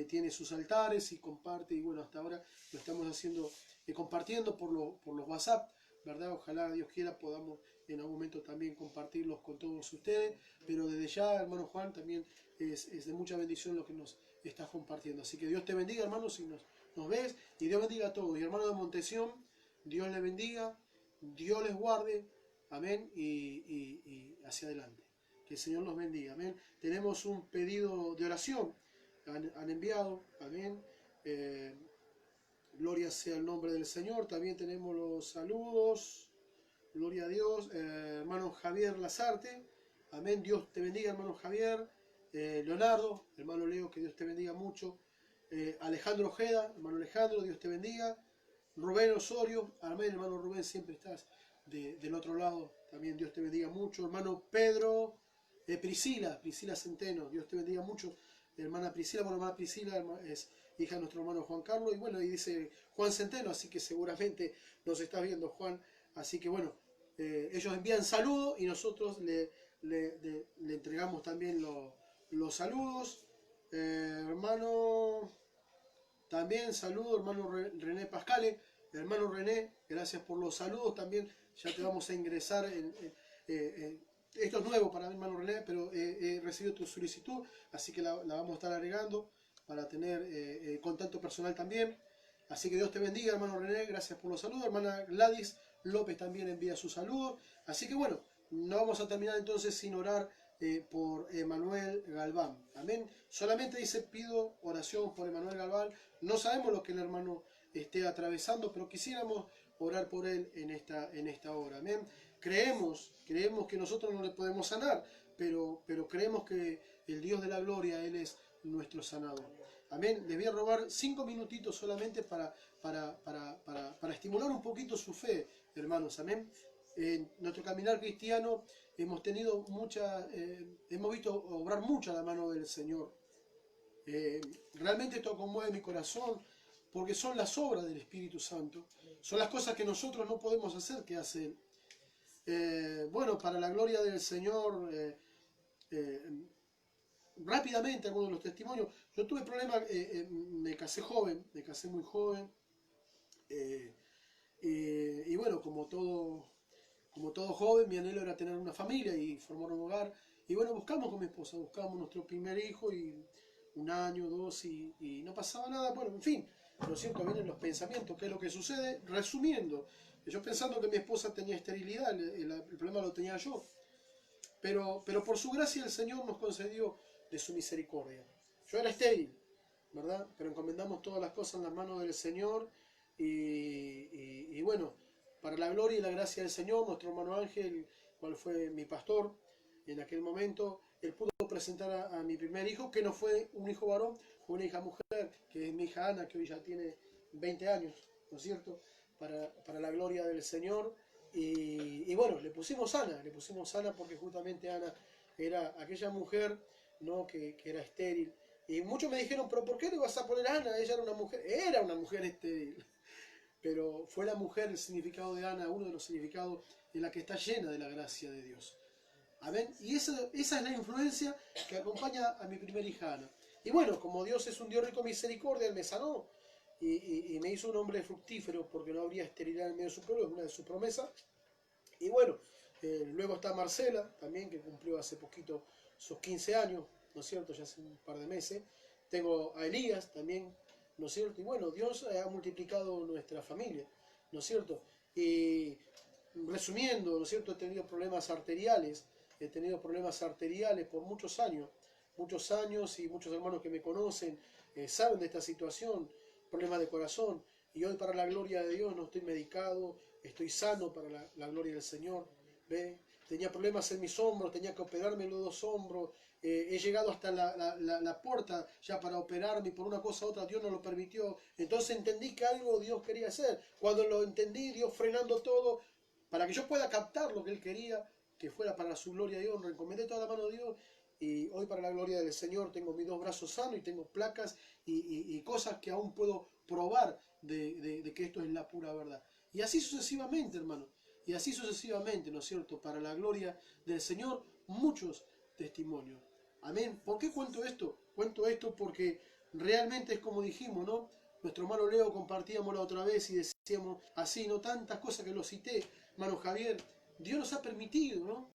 tiene sus altares y comparte, y bueno, hasta ahora lo estamos haciendo, compartiendo por los WhatsApp, ¿verdad? Ojalá Dios quiera podamos en algún momento también compartirlos con todos ustedes, pero desde ya, hermano Juan, también es de mucha bendición lo que nos estás compartiendo. Así que Dios te bendiga, hermano, si nos ves, y Dios bendiga a todos. Y hermano de Montesión, Dios les bendiga, Dios les guarde, amén, y hacia adelante. Que el Señor los bendiga, amén. Tenemos un pedido de oración, han enviado, amén. Gloria sea el nombre del Señor. También tenemos los saludos, gloria a Dios. Hermano Javier Lazarte, amén, Dios te bendiga, hermano Javier. Leonardo, hermano Leo, que Dios te bendiga mucho. Alejandro Ojeda, hermano Alejandro, Dios te bendiga. Rubén Osorio, amén, hermano Rubén, siempre estás del otro lado, también Dios te bendiga mucho. Hermano Pedro, Priscila Centeno, Dios te bendiga mucho. Hermana Priscila, bueno, hermana Priscila es hija de nuestro hermano Juan Carlos, y bueno, y dice Juan Centeno, así que seguramente nos estás viendo, Juan. Así que bueno, ellos envían saludos y nosotros le entregamos también los saludos. Hermano, también saludo, hermano René Pascale. Hermano René, gracias por los saludos. También ya te vamos a ingresar esto es nuevo para mí, hermano René, pero he recibido tu solicitud, así que la vamos a estar agregando para tener contacto personal también. Así que Dios te bendiga, hermano René, gracias por los saludos. Hermana Gladys López también envía sus saludos. Así que bueno, no vamos a terminar entonces sin orar por Emanuel Galván. Amén. Solamente dice, pido oración por Emanuel Galván. No sabemos lo que el hermano esté atravesando, pero quisiéramos orar por él en esta hora. Amén. Creemos que nosotros no le podemos sanar, pero creemos que el Dios de la gloria, Él es nuestro sanador. Amén. Les voy a robar 5 minutitos solamente para estimular un poquito su fe, hermanos. Amén. En nuestro caminar cristiano hemos visto obrar mucho la mano del Señor. Realmente esto conmueve mi corazón, porque son las obras del Espíritu Santo. Son las cosas que nosotros no podemos hacer que hace Él. Bueno, para la gloria del Señor, rápidamente algunos de los testimonios. Yo tuve problemas, me casé muy joven, y bueno, como todo joven, mi anhelo era tener una familia y formar un hogar. Y bueno, buscamos con mi esposa, buscamos nuestro primer hijo, y 1 año, 2, y no pasaba nada. Bueno, en fin, lo cierto, vienen los pensamientos. ¿Qué es lo que sucede? Resumiendo, yo pensando que mi esposa tenía esterilidad, el problema lo tenía yo. Pero por su gracia el Señor nos concedió de su misericordia. Yo era estéril, ¿verdad? Pero encomendamos todas las cosas en las manos del Señor. Y bueno, para la gloria y la gracia del Señor, nuestro hermano Ángel, cual fue mi pastor en aquel momento, él pudo presentar a mi primer hijo, que no fue un hijo varón, fue una hija mujer, que es mi hija Ana, que hoy ya tiene 20 años, ¿no es cierto? Para la gloria del Señor. Y bueno, le pusimos Ana porque justamente Ana era aquella mujer, ¿no? que era estéril. Y muchos me dijeron, pero ¿por qué le vas a poner Ana? Ella era una mujer estéril. Pero fue la mujer, el significado de Ana, uno de los significados en la que está llena de la gracia de Dios. Amén. Y esa es la influencia que acompaña a mi primera hija Ana. Y bueno, como Dios es un Dios rico en misericordia, Él me sanó y me hizo un hombre fructífero, porque no habría esterilidad en medio de su pueblo, es una de sus promesas. Y bueno, luego está Marcela, también, que cumplió hace poquito sus 15 años, ¿no es cierto? Ya hace un par de meses. Tengo a Elías también, ¿no es cierto? Y bueno, Dios ha multiplicado nuestra familia, ¿no es cierto? Y resumiendo, ¿no es cierto? He tenido problemas arteriales por muchos años, y muchos hermanos que me conocen saben de esta situación, problemas de corazón, y hoy para la gloria de Dios no estoy medicado, estoy sano para la gloria del Señor, ¿ve? tenía problemas en mis hombros, tenía que operarme los dos hombros, he llegado hasta la puerta ya para operarme y por una cosa u otra Dios no lo permitió. Entonces entendí que algo Dios quería hacer. Cuando lo entendí, Dios frenando todo para que yo pueda captar lo que Él quería, que fuera para su gloria y honra. Encomendé toda la mano de Dios y hoy para la gloria del Señor tengo mis dos brazos sanos y tengo placas y cosas que aún puedo probar de que esto es la pura verdad. Y así sucesivamente, hermano. Y así sucesivamente, ¿no es cierto? Para la gloria del Señor, muchos testimonios. Amén. ¿Por qué cuento esto? Cuento esto porque realmente es como dijimos, ¿no? Nuestro hermano Leo compartíamos la otra vez y decíamos así, ¿no? Tantas cosas que lo cité, hermano Javier. Dios nos ha permitido, ¿no?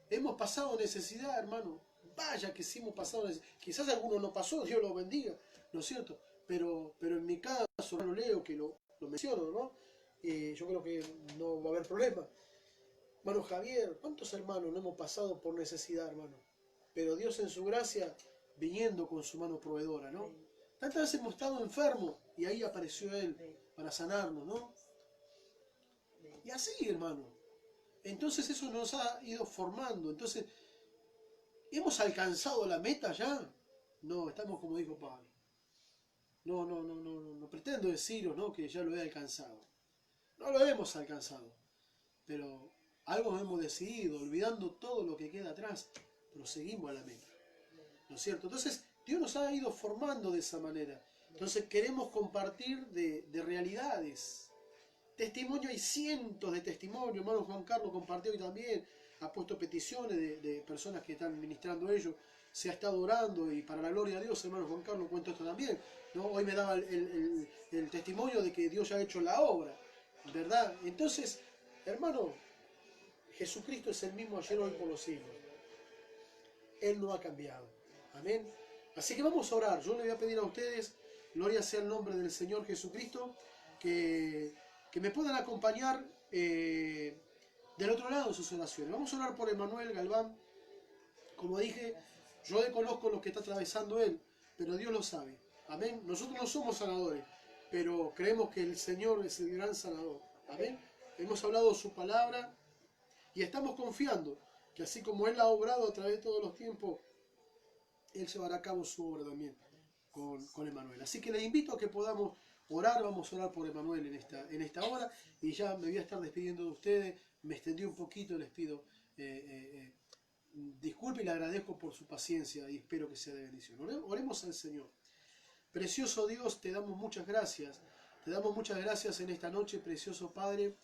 Hemos pasado necesidad, hermano. Vaya que sí hemos pasado necesidad. Quizás alguno no pasó, Dios lo bendiga, ¿no es cierto? Pero en mi caso, hermano Leo, que lo menciono, ¿no? Yo creo que no va a haber problema. Hermano Javier, ¿cuántos hermanos no hemos pasado por necesidad, hermano? Pero Dios en su gracia, viniendo con su mano proveedora, ¿no? Tantas veces hemos estado enfermos y ahí apareció Él para sanarnos, ¿no? Y así, hermano. Entonces eso nos ha ido formando. Entonces, ¿hemos alcanzado la meta ya? No, estamos como dijo Pablo. No pretendo deciros, ¿no? Que ya lo he alcanzado. No lo hemos alcanzado. Pero algo hemos decidido, olvidando todo lo que queda atrás, proseguimos a la meta. ¿No es cierto? Entonces, Dios nos ha ido formando de esa manera. Entonces, queremos compartir de realidades. Testimonio, hay cientos de testimonios. Hermano Juan Carlos compartió hoy también. Ha puesto peticiones de personas que están ministrando ellos. Se ha estado orando y para la gloria de Dios, hermano Juan Carlos, cuento esto también, ¿no? Hoy me daba el testimonio de que Dios ya ha hecho la obra, ¿verdad? Entonces, hermano, Jesucristo es el mismo ayer, hoy, por los siglos. Él no ha cambiado. Amén. Así que vamos a orar. Yo le voy a pedir a ustedes, gloria sea el nombre del Señor Jesucristo, que me puedan acompañar del otro lado de sus oraciones. Vamos a orar por Emanuel Galván. Como dije, yo desconozco lo que está atravesando él, pero Dios lo sabe. Amén. Nosotros no somos sanadores, pero creemos que el Señor es el gran sanador. Amén. Hemos hablado su palabra y estamos confiando que así como Él ha obrado a través de todos los tiempos, Él llevará a cabo su obra también con Emanuel. Así que les invito a que podamos orar. Vamos a orar por Emanuel en esta hora y ya me voy a estar despidiendo de ustedes. Me extendí un poquito, les pido disculpe y le agradezco por su paciencia y espero que sea de bendición. Oremos al Señor. Precioso Dios, te damos muchas gracias. Te damos muchas gracias en esta noche, precioso Padre,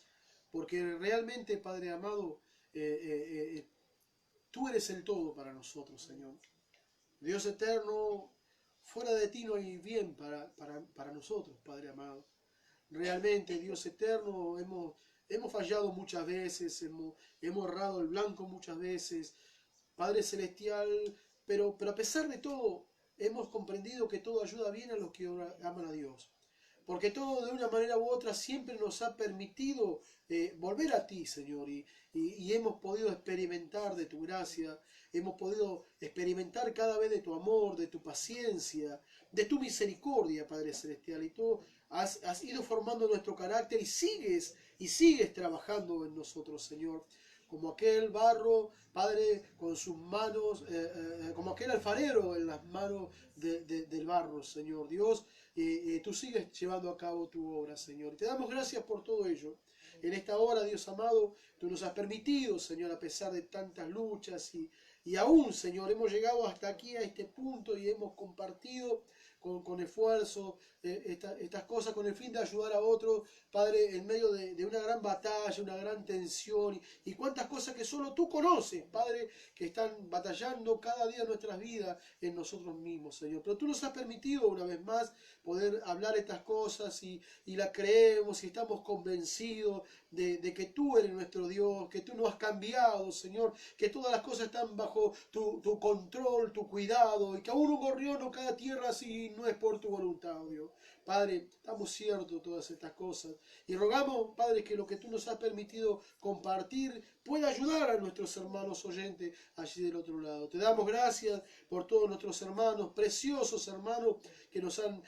porque realmente, Padre amado, tú eres el todo para nosotros, Señor. Dios eterno, fuera de ti no hay bien para nosotros, Padre amado. Realmente, Dios eterno, hemos fallado muchas veces, hemos errado el blanco muchas veces, Padre Celestial, pero a pesar de todo, hemos comprendido que todo ayuda bien a los que aman a Dios. Porque todo de una manera u otra siempre nos ha permitido volver a ti, Señor, y hemos podido experimentar de tu gracia, hemos podido experimentar cada vez de tu amor, de tu paciencia, de tu misericordia, Padre Celestial, y tú has ido formando nuestro carácter y sigues trabajando en nosotros, Señor. Como aquel barro, Padre, con sus manos, como aquel alfarero en las manos del barro, Señor Dios, tú sigues llevando a cabo tu obra, Señor. Te damos gracias por todo ello. En esta hora, Dios amado, tú nos has permitido, Señor, a pesar de tantas luchas y aún, Señor, hemos llegado hasta aquí, a este punto, y hemos compartido con esfuerzo estas cosas con el fin de ayudar a otros, Padre, en medio de una gran batalla, una gran tensión y cuántas cosas que solo tú conoces, Padre, que están batallando cada día en nuestras vidas en nosotros mismos, Señor. Pero tú nos has permitido una vez más poder hablar estas cosas y la creemos y estamos convencidos de que tú eres nuestro Dios, que tú no has cambiado, Señor, que todas las cosas están bajo tu control, tu cuidado, y que aún un gorrión no cae a tierra si no es por tu voluntad, oh Dios. Padre, estamos ciertos de todas estas cosas y rogamos, Padre, que lo que tú nos has permitido compartir pueda ayudar a nuestros hermanos oyentes allí del otro lado. Te damos gracias por todos nuestros hermanos, preciosos hermanos que nos han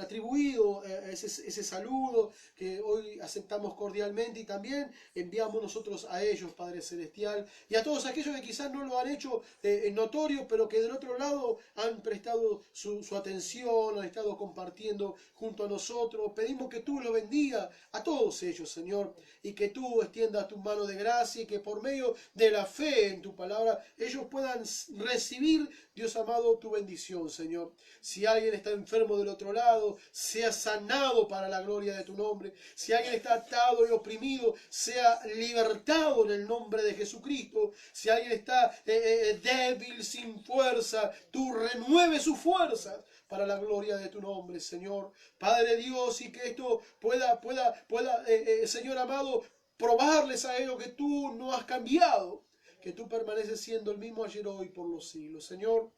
atribuido ese saludo que hoy aceptamos cordialmente, y también enviamos nosotros a ellos, Padre Celestial, y a todos aquellos que quizás no lo han hecho notorio, pero que del otro lado han prestado su atención, han estado compartiendo junto a nosotros. Pedimos que tú lo bendiga a todos ellos, Señor, y que tú extiendas tu mano de gracia y que por medio de la fe en tu palabra ellos puedan recibir, Dios amado, tu bendición, Señor. Si alguien está enfermo del otro lado, sea sanado para la gloria de tu nombre. Si alguien está atado y oprimido, sea libertado en el nombre de Jesucristo. Si alguien está débil, sin fuerza, tú renueve sus fuerzas para la gloria de tu nombre, Señor. Padre Dios, y que esto pueda, Señor amado, probarles a ellos que tú no has cambiado, que tú permaneces siendo el mismo ayer, hoy, por los siglos. Señor,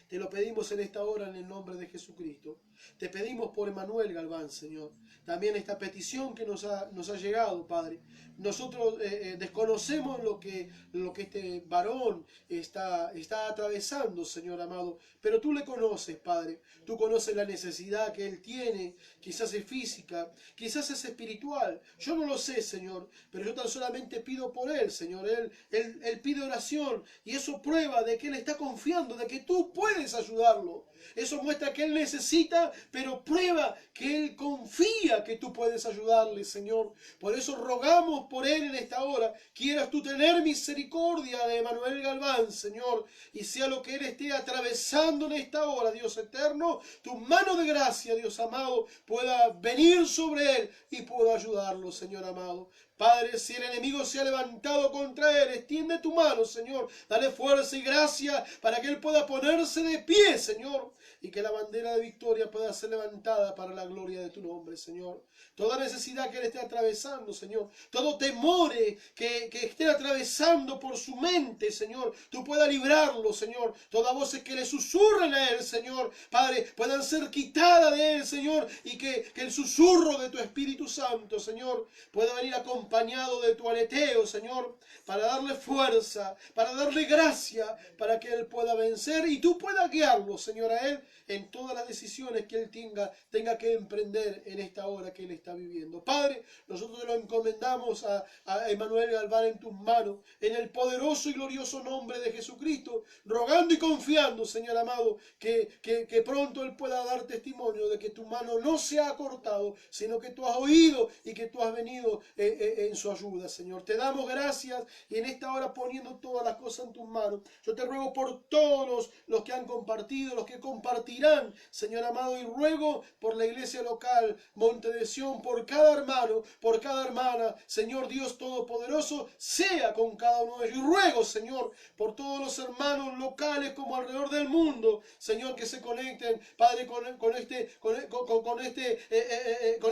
te lo pedimos en esta hora en el nombre de Jesucristo. Te pedimos por Emanuel Galván, Señor. También esta petición que nos ha llegado, Padre. Nosotros desconocemos lo que este varón está atravesando, Señor amado. Pero tú le conoces, Padre. Tú conoces la necesidad que él tiene. Quizás es física, quizás es espiritual. Yo no lo sé, Señor. Pero yo tan solamente pido por él, Señor. Él pide oración. Y eso prueba de que él está confiando, de que tú puedes ayudarlo. Eso muestra que él necesita, pero prueba que él confía que tú puedes ayudarle, Señor. Por eso rogamos por él en esta hora. Quieras tú tener misericordia de Emanuel Galván, Señor, y sea lo que él esté atravesando en esta hora, Dios eterno, tu mano de gracia, Dios amado, pueda venir sobre él y pueda ayudarlo, Señor amado. Padre, si el enemigo se ha levantado contra él, extiende tu mano, Señor. Dale fuerza y gracia para que él pueda ponerse de pie, Señor. Y que la bandera de victoria pueda ser levantada para la gloria de tu nombre, Señor. Toda necesidad que él esté atravesando, Señor. Todo temor que esté atravesando por su mente, Señor. Tú puedas librarlo, Señor. Todas voces que le susurren a él, Señor. Padre, puedan ser quitadas de él, Señor. Y que el susurro de tu Espíritu Santo, Señor, pueda venir acompañado de tu aleteo, Señor. Para darle fuerza, para darle gracia, para que él pueda vencer y tú puedas guiarlo, Señor, a él en todas las decisiones que él tenga que emprender en esta hora que él está viviendo. Padre, nosotros lo encomendamos a Emanuel Galván en tus manos, en el poderoso y glorioso nombre de Jesucristo, rogando y confiando, Señor amado, que pronto él pueda dar testimonio de que tu mano no se ha cortado, sino que tú has oído y que tú has venido en su ayuda, Señor. Te damos gracias y en esta hora, poniendo todas las cosas en tus manos, yo te ruego por todos los que han compartido, los que compartirán, Señor amado, y ruego por la iglesia local, Monte de Sión, por cada hermano, por cada hermana, Señor Dios Todopoderoso, sea con cada uno de ellos. Y ruego, Señor, por todos los hermanos locales como alrededor del mundo, Señor, que se conecten, Padre, con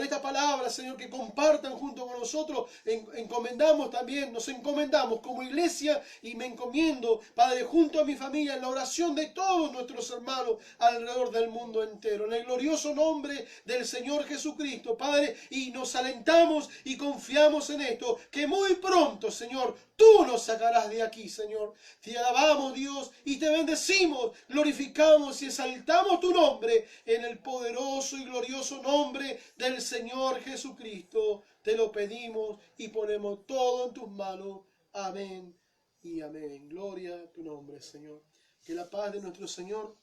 esta palabra, Señor, que compartan junto con nosotros. Nos encomendamos como iglesia y me encomiendo, Padre, junto a mi familia, en la oración de todos nuestros hermanos alrededor del mundo entero, en el glorioso nombre del Señor Jesucristo, Padre, y nos alentamos y confiamos en esto, que muy pronto, Señor, tú nos sacarás de aquí, Señor. Te alabamos, Dios, y te bendecimos, glorificamos y exaltamos tu nombre en el poderoso y glorioso nombre del Señor Jesucristo. Te lo pedimos y ponemos todo en tus manos. Amén y amén. Gloria a tu nombre, Señor. Que la paz de nuestro Señor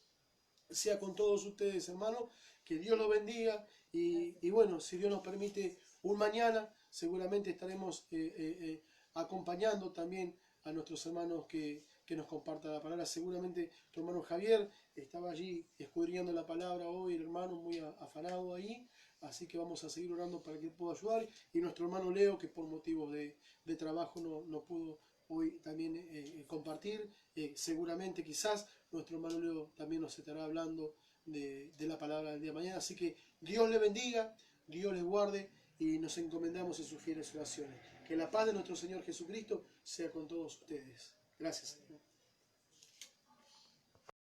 sea con todos ustedes, hermanos. Que Dios los bendiga. Y bueno, si Dios nos permite, un mañana seguramente estaremos acompañando también a nuestros hermanos que nos compartan la palabra. Seguramente tu hermano Javier estaba allí escudriñando la palabra hoy, el hermano muy afanado ahí. Así que vamos a seguir orando para que él pueda ayudar. Y nuestro hermano Leo, que por motivos de trabajo no pudo hoy también compartir. Seguramente, quizás, nuestro hermano Leo también nos estará hablando de la palabra del día de mañana. Así que Dios le bendiga, Dios les guarde y nos encomendamos en sus fieles oraciones. Que la paz de nuestro Señor Jesucristo sea con todos ustedes. Gracias, Señor.